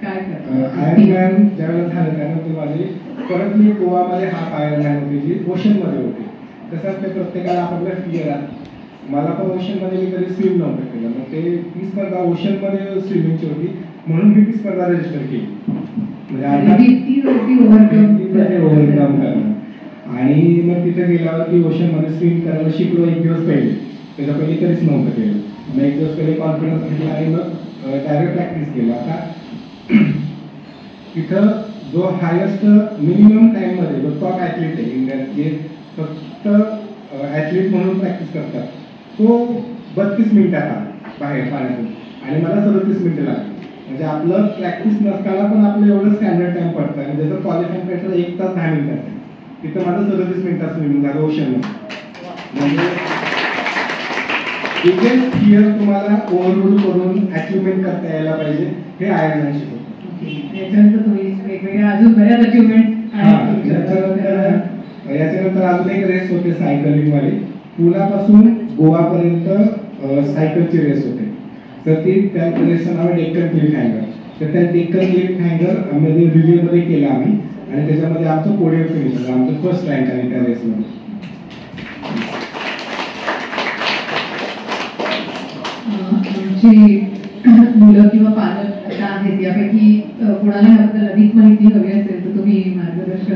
काय करता? आयर्नमॅन ज्यावेळेला झालं त्यानंतर माझी परत मी गोवामध्ये हाफ आयर्नमॅन होती जी ओशनमध्ये होती. तसंच ते प्रत्येकाला आपल्याला फिअर आहे. मला पण ओशनमध्ये मी कधी स्विम नव्हतं केलं. मग ते ती स्पर्धा ओशनमध्ये स्विमिंगची होती म्हणून मी ती स्पर्धा रजिस्टर केली. म्हणजे ओव्हरकम करणं. आणि मग तिथे गेल्यावरती ओशनमध्ये स्विम करायला शिकलो 1 दिवस पहिले. त्याच्या पहिले कधीच नव्हतं केलं. मग 1 दिवस पहिले कॉन्फिडन्स घेतला आणि मग डायरेक्ट प्रॅक्टिस केला. आता तिथं जो हायेस्ट मिनिमम टाइममध्ये जो टॉप ॲथलीट आहे इंडियात, जे फक्त ॲथलीट म्हणून प्रॅक्टिस करतात, तो 32 मिनिटात आला बाहेर पाण्यातून आणि मला 37 मिनिटं लागली. म्हणजे आपलं प्रॅक्टिस नसताना पण आपलं एवढं स्टँडर्ड टाइम पडतं आणि त्याचं क्वालिफाईंग पेपर 1 तास 10 मिनिटात आहे. तिथं माझं 37 मिनिटात स्विमिंग झालं ओशनमध्ये. म्हणजे बिगेस्ट फिअर तुम्हाला ओव्हरलोड करून अचिव्हमेंट करता यायला पाहिजे, हे आयर्नमॅन शिकवतो. याच्यानंतर तुम्ही वेगवेगळ्या अजून बऱ्याच अचिव्हमेंट. याच्यानंतर अजून एक रेस होते सायकलिंग वाली. पुण्यापासून गोवापर्यंत सायकलची रेस होते. तर ती त्या रेसचं नाव आहे डेक्कन क्लिफ हँगर. तर त्या डेक्कन क्लिफ हँगर आम्ही रिलेमध्ये केला आम्ही आणि त्याच्यामध्ये आमचं पोडियम फिनिश झालं. आमचं फर्स्ट रँक आहे त्या रेसमध्ये. आमची मुलं किंवा पालक आता आहेत, यापैकी कुणाला याबद्दल अधिक माहिती हवी असेल तर तुम्ही मार्गदर्शन.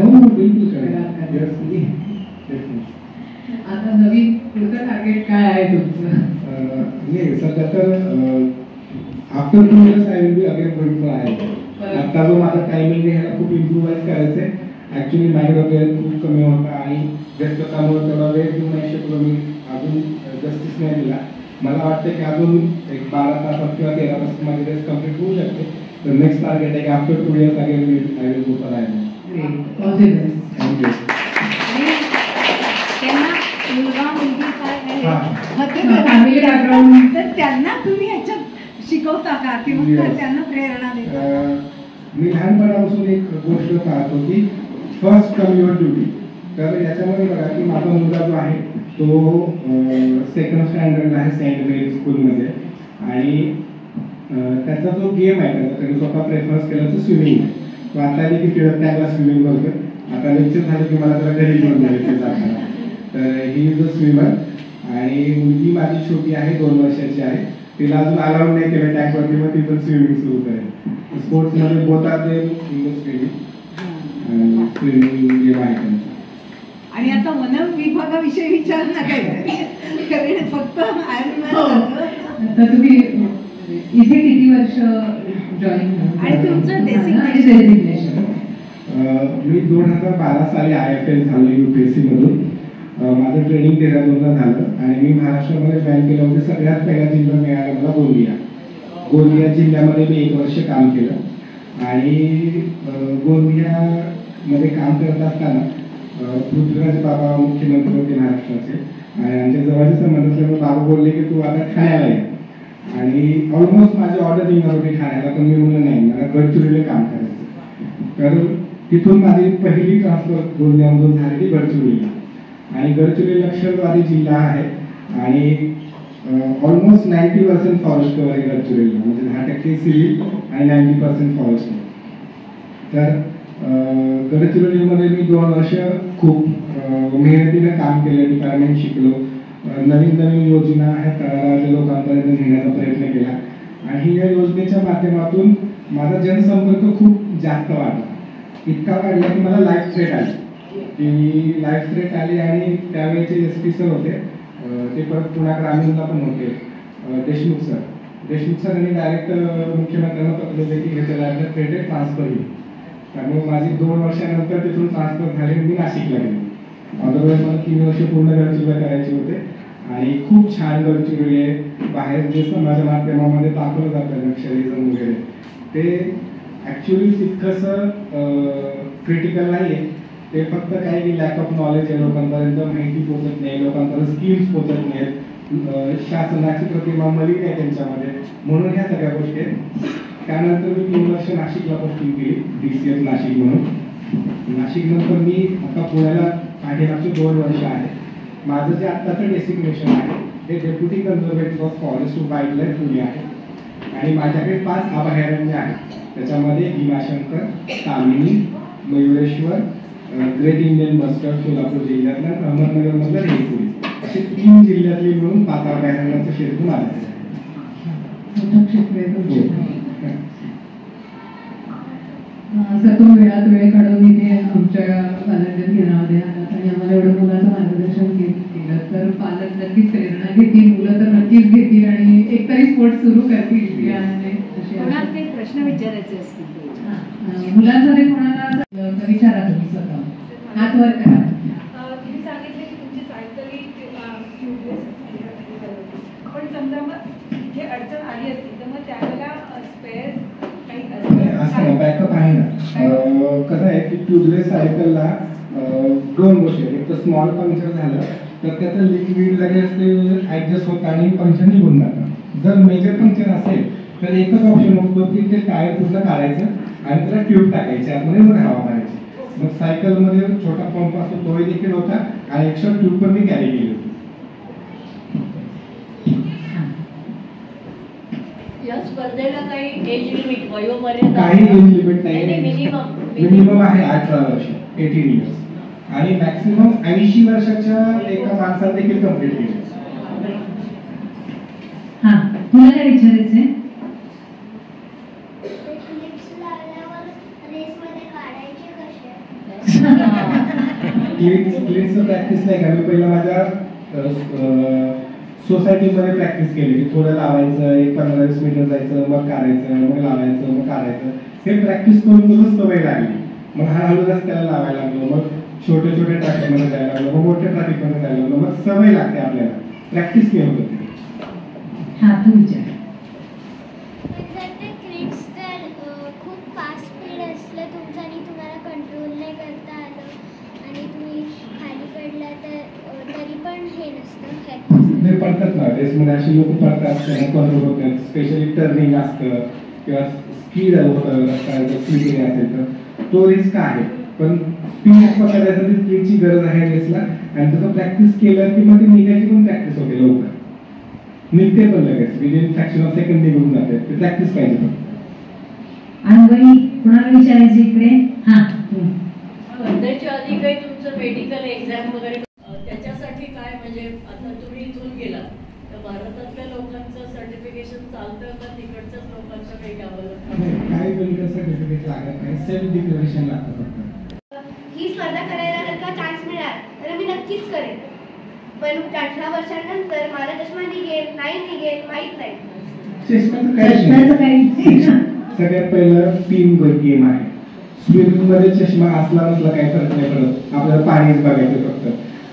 आता नवीन पुढचं टार्गेट काय आहे तुमचं? नाही सध्या तर after 2 years I will be again going for Ironman. आता जो माझा टायमिंग आहे ह्याला खूप इम्प्रूव्हाइज करायचं आहे. ऍक्च्युली माझ्याकडे वेळ खूप कमी होता आणि व्यस्ततामुळे तेवढा वेळ देऊ नाही शकलो मी, अजून जस्टिस नाही दिला. मला वाटतं की अजून एक 12 तासात किंवा 13 तासात माझी रेस कम्प्लीट होऊ शकते. तर नेक्स्ट टार्गेट आहे की after 2 years again I will go for Ironman. All the best. Thank you. त्यांना मुलगा मुलगी काय आहे फॅमिली बॅकग्राऊंड तर त्यांना तुम्ही ह्याच्यात शिकवता का किंवा Yes. त्यांना प्रेरणा देता का? मी लहानपणापासून एक गोष्ट पाहतो की फर्स्ट कम युअर ड्युटी. तर याच्यामध्ये बघा की माझा मुलगा जो आहे तो 2nd स्टँडर्डला आहे सेंट मेरी स्कूलमध्ये आणि त्याचा जो गेम आहे त्याने स्वतः प्रेफरन्स केला तो स्विमिंग आहे. तो आता आली की टिळक टँकला स्विमिंग करतोय. आता लेक्चर झालं की मला त्याला घरी घेऊन जायचं जाताना. तर ही इज अ स्विमर. आणि मुलगी माझी छोटी आहे, 2 वर्षाची आहे. तिला अजून अलाउड नाही केलं टँकवरती, मग ती पण स्विमिंग सुरू करेल. स्पोर्ट्समध्ये बोलतात ते स्विमिंग गेम आहे त्यांचा. आणि आता वन विभागाविषयी विचार ना काय कारण फक्त आता तुम्ही इथे किती वर्ष जॉईन आणि तुमचं डेसिग्नेशन? मी 2012 साली IFL झालो UPSC मधून. माझं ट्रेनिंग देहरादूनला झालं आणि मी महाराष्ट्रामध्ये जॉईन केलं होतं. सगळ्यात पहिला जिल्हा मिळाला मला गोंदिया. गोंदिया जिल्ह्यामध्ये मी 1 वर्ष काम केलं आणि गोंदियामध्ये काम करत असताना पृथ्वीराज बाबा मुख्यमंत्री होते महाराष्ट्राचे आणि आमच्या जवळचे संबंध असल्यामुळे बाबा बोलले की तू आता ठाण्याला ये. आणि ऑलमोस्ट माझी ऑर्डर येणार होती ठाण्याला, पण मी म्हणलं नाही, मला गडचिरोलीला काम करायचं. तर तिथून माझी पहिली ट्रान्सफर गोंदियामधून झाली ती गडचिरोलीला. आणि गडचिरोली नक्षलवादी जिल्हा आहे आणि ऑलमोस्ट 90% फॉरेस्ट कव्हर आहे गडचिरोलीला, म्हणजे 10% सिव्हिल आणि 90% फॉरेस्ट. तर गडचिरोलीमध्ये मी 2 वर्ष खूप मेहनतीनं काम केलं, डिपार्टमेंट शिकलो, नवीन नवीन योजना ह्या तळागाळाच्या लोकांपर्यंत नेण्याचा प्रयत्न केला. आणि या योजनेच्या माध्यमातून माझा जनसंपर्क खूप जास्त वाढला. इतका वाढला की मला लाईफ थ्रेट आली आणि त्यावेळेचे SP सर होते, ते परत पुण्या ग्रामीणला पण होते, देशमुख सरांनी डायरेक्ट मुख्यमंत्र्यांना पत्र दिले की ह्याच्या डायरेक्ट थ्रेट ट्रान्सफर होईल. त्यामुळे माझी 2 वर्षानंतर तिथून ट्रान्सफर झाले, मी नाशिकला गेलो. अदरवाईज मला 3 वर्ष पूर्ण गडचिरोली करायचे होते. आणि खूप छान गडचिरोली आहे. बाहेर जे समाज माध्यमामध्ये दाखवलं जातं नक्षलिझम वगैरे, ते ॲक्च्युली तितकंसं क्रिटिकल नाही आहे. ते फक्त काही लॅक ऑफ नॉलेज आहे, लोकांपर्यंत माहिती पोहोचत नाही, लोकांपर्यंत स्किल्स पोहोचत नाहीत, शासनाची प्रतिमा मलिन आहे त्यांच्यामध्ये, म्हणून ह्या सगळ्या गोष्टी आहेत. त्यानंतर मी 3 वर्ष नाशिकला पोस्टिंग केली, DCS नाशिक म्हणून. नाशिक नंतर मी आता पुण्याला पाठीमागचे 2 वर्ष आहे. माझं जे आत्ताचं डेसिग्नेशन आहे ते deputy conservator of forest wild life Pune आहे. आणि माझ्याकडे 5 अभयारण्य आहेत. त्याच्यामध्ये Bhimashankar, Tamini, Mayureshwar, great Indian bustard Solapur जिल्ह्यातला, अहमदनगरमधला रेणपुरी, असे 3 जिल्ह्यातले मिळून 5 अभयारण्याचं क्षेत्र माझ्याकडे आहे. असं तो वेळात वेळ काढून इथे आमच्या पालक घेण्यामध्ये आलात आणि आम्हाला एवढं मुलाचं मार्गदर्शन केलं तर पालक नक्कीच प्रेरणा घेतील, मुलं तर नक्कीच घेतील आणि एकतरी स्पोर्ट्स सुरू करतील याने. कोणाला ते प्रश्न विचारायचे असतील मुलांमध्ये कोणाला विचारा तुम्ही स्वतः, हात वर करा. तुम्ही सांगितले की तुमची सायकल ही ट्यूबलेस पण समजा मग इथे अडचण आली असती तर मग त्यावेळेला स्पेअर असं बॅकअप आहे ना. कसं आहे की ट्यूबलेस सायकलला 2 गोष्टी आहेत. एक तर स्मॉल पंक्चर झालं तर त्याचं लिक्विड लगेच ते ॲडजस्ट होतं आणि पंक्चर निघून जातं. जर मेजर पंक्चर असेल तर एकच ऑप्शन होतो की ते टायर पूर्ण काढायचं आणि त्याला ट्यूब टाकायची आतमध्ये, मग हवा मारायची. मग सायकलमध्ये छोटा पंप असतो तोही देखील होता आणि एक्स्ट्रा ट्यूब पण मी कॅरी केली होती. या स्पर्धेला काही एज लिमिट, वयोमर्यादा? काही एज लिमिट नाही. मिनिमम आहे 18 वर्ष, 18 इयर्स. आणि मॅक्सिमम 80 वर्षाच्या एका माणसाला देखील कम्प्लीट केली. हा, तुला काय विचारायचंय? क्लिप्सचं प्रॅक्टिस नाही का, मी पहिला माझ्या सोसायटीमध्ये प्रॅक्टिस केली की थोडं लावायचं, एक 15-20 मीटर जायचं, मग काढायचं, मग लावायचं, मग काढायचं. हे प्रॅक्टिस करून करून सवय लागली. मग हळूहळू रस्त्याला लावायला लागलो, मग छोटे छोटे ट्रॅफिकमध्ये जायला लागलो, मग मोठ्या ट्रॅफिकमध्ये जायला लागलो, मग सवय लागते आपल्याला, प्रॅक्टिस नाही होत. हा तू विचार. जर ते क्रिप्स जर खूप फास्ट स्पीड असलं तुमचं आणि तुम्हाला कंट्रोल नाही करता आलं आणि तुम्ही खाली पडला तर तरी पण हे नसतं, हे पडतात ना रेसमध्ये, अशी लोक पडतात, कंट्रोल होत नाही. स्पेशली टर्निंग असतं किंवा स्पीड होतं, रस्ता स्पीडिंग असेल तर तो रिस्क आहे. पण स्पीड पकडायसाठी स्पीडची गरज आहे रेसला, आणि तसं प्रॅक्टिस केलं की मग ते निघायची पण प्रॅक्टिस होते, लवकर निघते पण लगेच, विदिन फ्रॅक्शन ऑफ सेकंड निघून जाते. ते प्रॅक्टिस पाहिजे फक्त. अनुभवी कुणाला विचारायचं इकडे? हा स्पर्धेच्या आधी काही तुमचं मेडिकल एक्झाम वगैरे त्याच्यासाठी काय, म्हणजे आता तुम्ही इथून गेला तर भारतातल्या लोकांचं सर्टिफिकेशन चालतं का तिकडच्याच लोकांचं काही घ्यावं लागतं? काही मेडिकल सर्टिफिकेट लागत नाही, सेल्फ डिक्लेरेशन लागतं फक्त. ही स्पर्धा करायला जर का चान्स मिळाला तर मी नक्कीच करेन. पण 18 वर्षांनंतर मला चष्मा निघेल नाही निघेल माहित नाही. चष्म्याचं चष्म्याचं काही काही सगळ्यात पहिलं टीम गेम आहे. स्विमिंग मध्ये चष्मा असला नसला काही फरक नाही पडत, आपल्याला पाणीच बघायचं फक्त.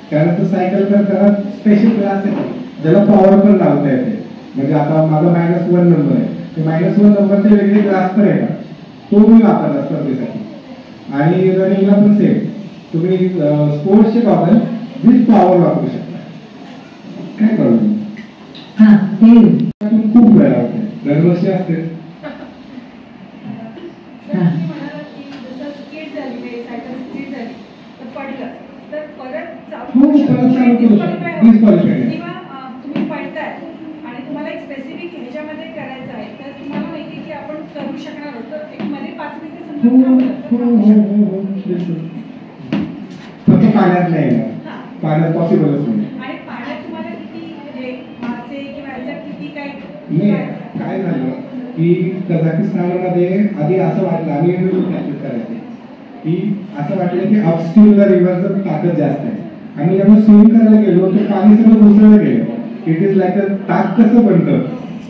त्यानंतर सायकल करताना स्पेशल ग्लास येतात ज्याला पॉवर पण लावता येते. म्हणजे आता माझा -1 नंबर आहे, ते -1 नंबरचे वेगळे ग्लास पण येतात, तो मी वापरला स्पर्धेसाठी. आणि रनिंगला पण सेम, तुम्ही स्पोर्ट्सचे गॉगल विथ पॉवर वापरू शकता, काय प्रॉब्लेम. हा ते खूप वेळा होते, दरवर्षी असते. म्हणाला की जसं स्किड झाली, सायकल स्किड झाली तर पडलं तर परत किंवा तुम्ही पडताय आणि तुम्हाला एक स्पेसिफिक ह्याच्यामध्ये करायचं आहे, तर तुम्हाला माहिती की आपण करू शकणार आहोत, तर एक मध्ये 5 मिनिटं फक्त पाण्यात नाही ना, पाण्यात पॉसिबलच नाही. आणि पाण्यात तुम्हाला किती म्हणजे मासे किंवा ह्याच्यात किती नाही, काय झालं की कझाकिस्तानमध्ये आधी असं वाटलं, आम्ही प्रॅक्टिस करायचे की असं वाटलं की अपस्ट्रीमला रिव्हरचं ताकद जास्त आहे. आम्ही जेव्हा स्विमिंग करायला गेलो तर पाणी सगळं घुसळलं गेलं. इट इज लाईक ताक कसं बनतं,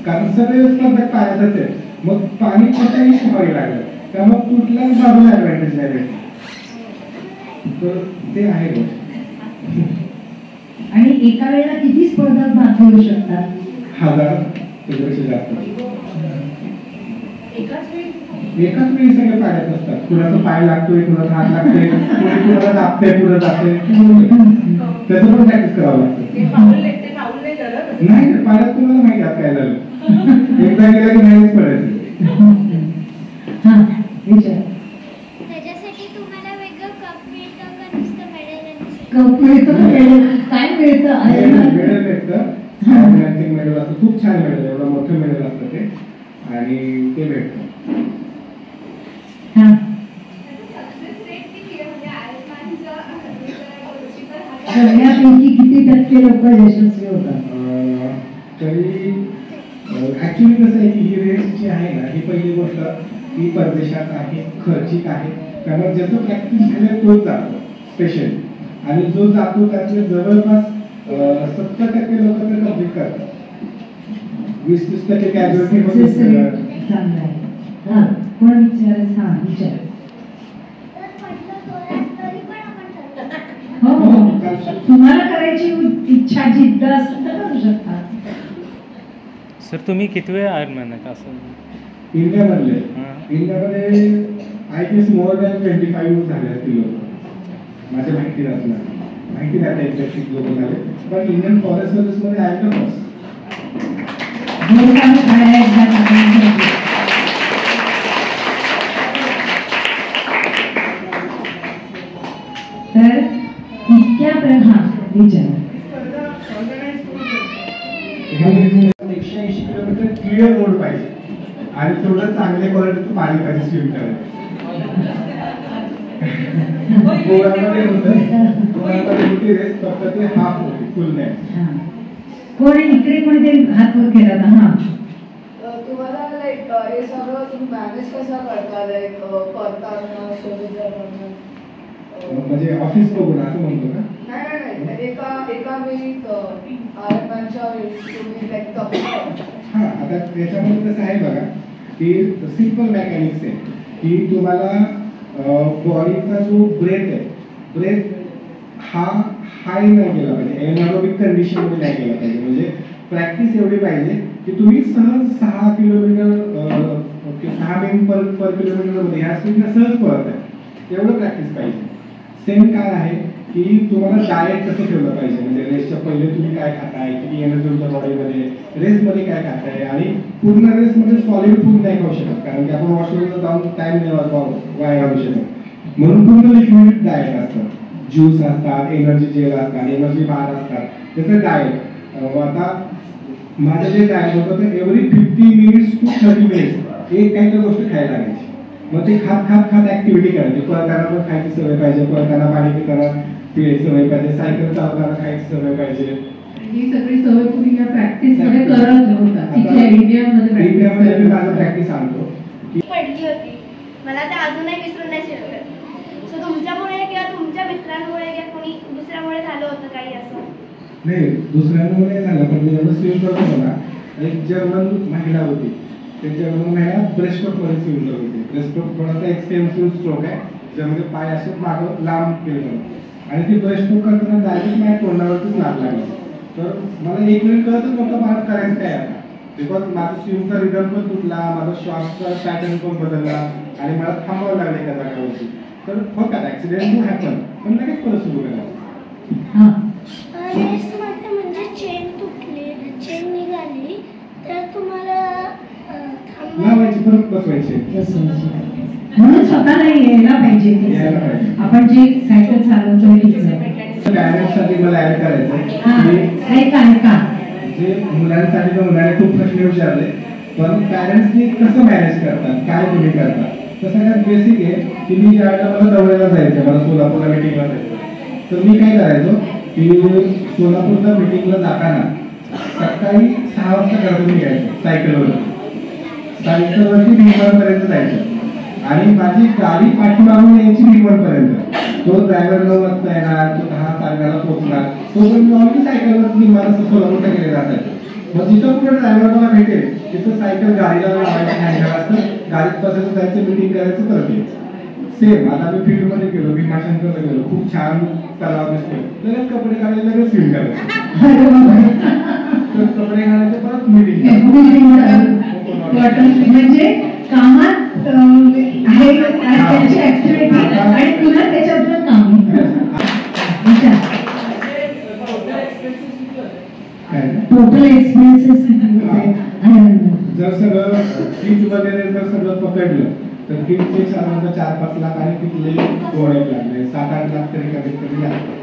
कारण सगळे स्पर्धक पाण्यातच आहे, मग पाणी कसंही शिवायला लागलं, त्यामुळे कुठल्याच बाजूला ऍडव्हान्टेज नाही भेटत. तर ते आहे गोष्ट. आणि एका वेळेला किती स्पर्धक भाग घेऊ शकतात? 1000 त्याच्यापेक्षा जास्त. एकाच वेळी सगळे पाण्यात असतात. कुणाचा पाय लागतोय, कुणाचा हात लागतोय, कुणाला दाबते, पुढे जाते, त्याचं पण प्रॅक्टिस करावं लागतं. नाही, पाण्यात तुम्हाला माहिती आहे काय झालं, एकदा गेला की नाहीच पडायचं. त्याच्यासाठी तुम्हाला वेगळं कप मिळतं का नुसतं मेडल? कप मिळतं, काय मिळतं? मेडल भेटतं, मेडल असतं, खूप छान मेडल, एवढं मोठं मेडल असतं ते, आणि ते भेटतं. सगळ्यापैकी किती टक्के लोक यशस्वी होतात? तरी ऍक्च्युली कसं आहे की ही रेस जी आहे ना, ही पहिली गोष्ट ही परदेशात आहे, खर्चिक आहे, त्यामुळे ज्याचं प्रॅक्टिस झालं तोच जातो स्पेशली, आणि जो जातो त्यातले जवळपास 70% लोक तर कम्प्लीट करतात, 20-30% कॅज्युअलिटी होते. चांगलं आहे. हा कोण विचारेल? हा विचार. हो, तुम्हाला करायची इच्छा जिद्द असेल तर करू शकता. सर तुम्ही किती वेळ आयर्नमॅन आहेत असं? इंडियामध्ये आय गेस मोर दॅन 25 झाले असतील लोक, माझ्या माहिती नाही आता एक्झॅक्ट लोक झाले, पण इंडियन फॉरेस्ट सर्व्हिसमध्ये आय एम द फर्स्ट. तर इतक्या विचार 180 किलोमीटर क्लिअर रोड पाहिजे आणि थोडं चांगल्या क्वालिटीचं पाणी पाहिजे स्विम करायला. गोव्यामध्ये होती रेस, फक्त ते हाफ होती, फुल नाही. कोणी इकडे कोणीतरी हात वर केला ना? हा, तुम्हाला लाईक हे सगळं तुम्ही मॅनेज कसं करता, लाईक करताना शोधताना? म्हणजे ऑफिस बघून असं म्हणतो का? नाही, एका वेळी आयर्नमॅनच्या वेळी तुम्ही लाईक हा, आता त्याच्यामध्ये कसं आहे बघा की सिम्पल मेकॅनिक्स आहे. की तुम्हाला बॉडीचा जो ब्रेथ हा हाय नाही केला पाहिजे, एनारोबिक कंडिशनमध्ये नाही केला पाहिजे. म्हणजे प्रॅक्टिस एवढी पाहिजे की तुम्ही सहज 6 किलोमीटर 6 मिनिट पर किलोमीटर मध्ये ह्या स्पीडने सहज पळत आहे, एवढं प्रॅक्टिस पाहिजे. सेम काय आहे की तुम्हाला डाएट कसं ठेवलं पाहिजे, म्हणजे रेसच्या पहिले तुम्ही काय खाताय, किती एनर्जी तुमच्या बॉडीमध्ये, रेसमध्ये काय खाताय, आणि पूर्ण रेसमध्ये सॉलिड फूड नाही खाऊ शकत कारण की आपण वॉशरूमला जाऊन टाइम नाही वाया घालू शकत. म्हणून पूर्ण लिक्विड डाएट असतं, ज्यूस असतात, एनर्जी जेल असतात, एनर्जी बार असतात, त्याचं डाएट. आता माझं जे डाएट होतं ते एव्हरी 50 मिनिट्स टू 30 मिनिट्स एक काहीतरी गोष्ट खायला लागायची. मग ते खात ऍक्टिव्हिटी करायची. पळताना पण खायची सवय पाहिजे, पळताना पाणी पिताना पिण्याची सवय पाहिजे, सायकल चालवताना खायची सवय पाहिजे. ही सगळी सवय तुम्ही या प्रॅक्टिस मध्ये करत होता. तिथे इंडियामध्ये मी माझं प्रॅक्टिस आणतो की पडली होती, मला ते अजूनही विसरून नाही शिकत. सो तुमच्यामुळे किंवा तुमच्या मित्रांमुळे किंवा कोणी दुसऱ्यामुळे झालं होतं काही असं? नाही, दुसऱ्यांमुळे झालं, पण मी जेव्हा स्विम करत होतो ना, एक जर्मन महिला होती, त्या जर्मन महिला ब्रेस्टस्ट्रोक मध्ये स्विम करत होती. ब्रेस्टस्ट्रोक थोडासा एक्सटेन्सिव्ह स्ट्रोक आहे, ज्यामध्ये पाय असे मागं लांब केले जातात, आणि ती ब्रेस्टस्ट्रोक करताना डायरेक्ट माझ्या तोंडावरतीच लाग लागली. तर मला एक वेळ कळतच नव्हतं मला करायचं काय आता, बिकॉज माझा स्विमचा रिदम पण तुटला, माझा श्वासचा पॅटर्न पण बदलला, आणि मला थांबावं लागलं एका जागेवरती. तर होतात ऍक्सिडेंट टू हॅपन, पण लगेच परत सुरू केला. रेसमध्ये म्हणजे चेन तुटली, चेन निघाली, तर तुम्हाला लावायची, परत बसवायची. म्हणून स्वतःला यायला पाहिजे. आपण जे सायकल चालवतो पॅरेंट्ससाठी मला ऍड करायचं जे मुलांसाठी तर मुलांनी खूप प्रश्न विचारले, पण पॅरेंट्सनी कसं मॅनेज करतात, काय तुम्ही करतात. तर सगळ्यात बेसिक आहे की मी ज्या वेळेला मला दौऱ्याला जायचं, मला सोलापूरला मिटिंगला जायचं, तर मी काय करायचो की सोलापूरला मिटिंगला जाताना सकाळी 6 वाजता घरातून निघायचो सायकलवरती भीमवरपर्यंत जायचं, आणि माझी गाडी पाठीमागून यायची भीमवरपर्यंत. तो ड्रायव्हर 9 वाजता येणार, तो 10 साडेदहाला पोहोचणार, तो पण मी ऑलरेडी सायकलवरती मला सोलापूरला गेलेला असायचं. मग जिथं कुठे ड्रायव्हर मला भेटेल तिथं सायकल गाडीला लावायचं, हँडल असतं, गाडीत बसायचं, जायचं, मिटिंग करायचं, परत यायचं. सेम आता मी फील्डमध्ये गेलो, भीमाशंकरला गेलो, खूप छान तलाव दिसतोय, लगेच कपडे काढायचे, लगेच स्विम करायचं, कपडे घालायचे, परत मिटिंग. म्हणजे कामात आहे त्यांची ऍक्टिव्हिटी आणि पुन्हा त्याच्यातलं काम. टोटल एक्सपेन्सेस जर सगळं फीज वगैरे जर सगळं पकडलं तर फीजचे साधारणतः 4-5 लाख आणि तिथले 2-1 लागले, 7-8 लाख तरी कमीत कमी लागले.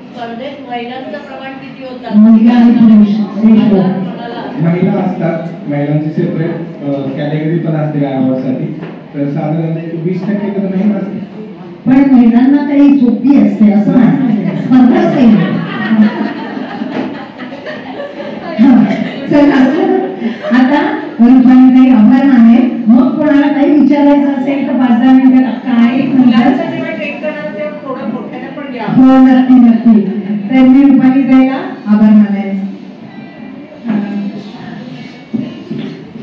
स्पर्धेत महिलांचं प्रमाण किती होतं? महिला असतात, महिलांची सेपरेट कॅटेगरी पण असते या अवॉर्डसाठी, तर साधारणतः 20% तर महिला असते. पण महिलांना काही सोपी असते असं नाही, स्पर्धा असेल. आता काही आभार माने, मग कोणाला काही विचारायचं असेल तर 5-10 मिनिटं काय हो नक्की. तर मी रुपाली ताईला आभार मानायचं.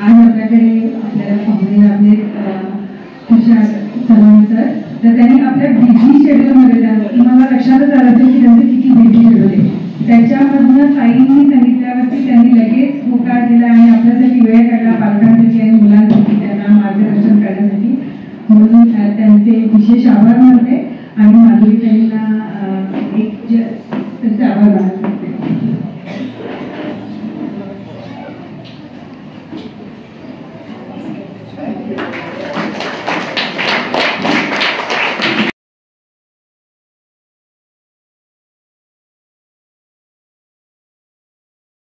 आज आपल्याकडे आपल्याला पाहुणे आपले तुषार चव्हाण सर, तर त्यांनी आपल्या बिझी शेड्यूलमध्ये मला लक्षातच आलं असेल की त्यांचं किती बिझी शेड्यूल आहे, त्याच्यामधनं ताईंनी सांगितल्यावरती त्यांनी लगेच होकार दिला आणि आपल्यासाठी वेळ काढला, पालकांसाठी आणि मुलांसाठी त्यांना मार्गदर्शन करण्यासाठी. म्हणून त्यांचे विशेष आभार मानते आणि माधुरी ताईंना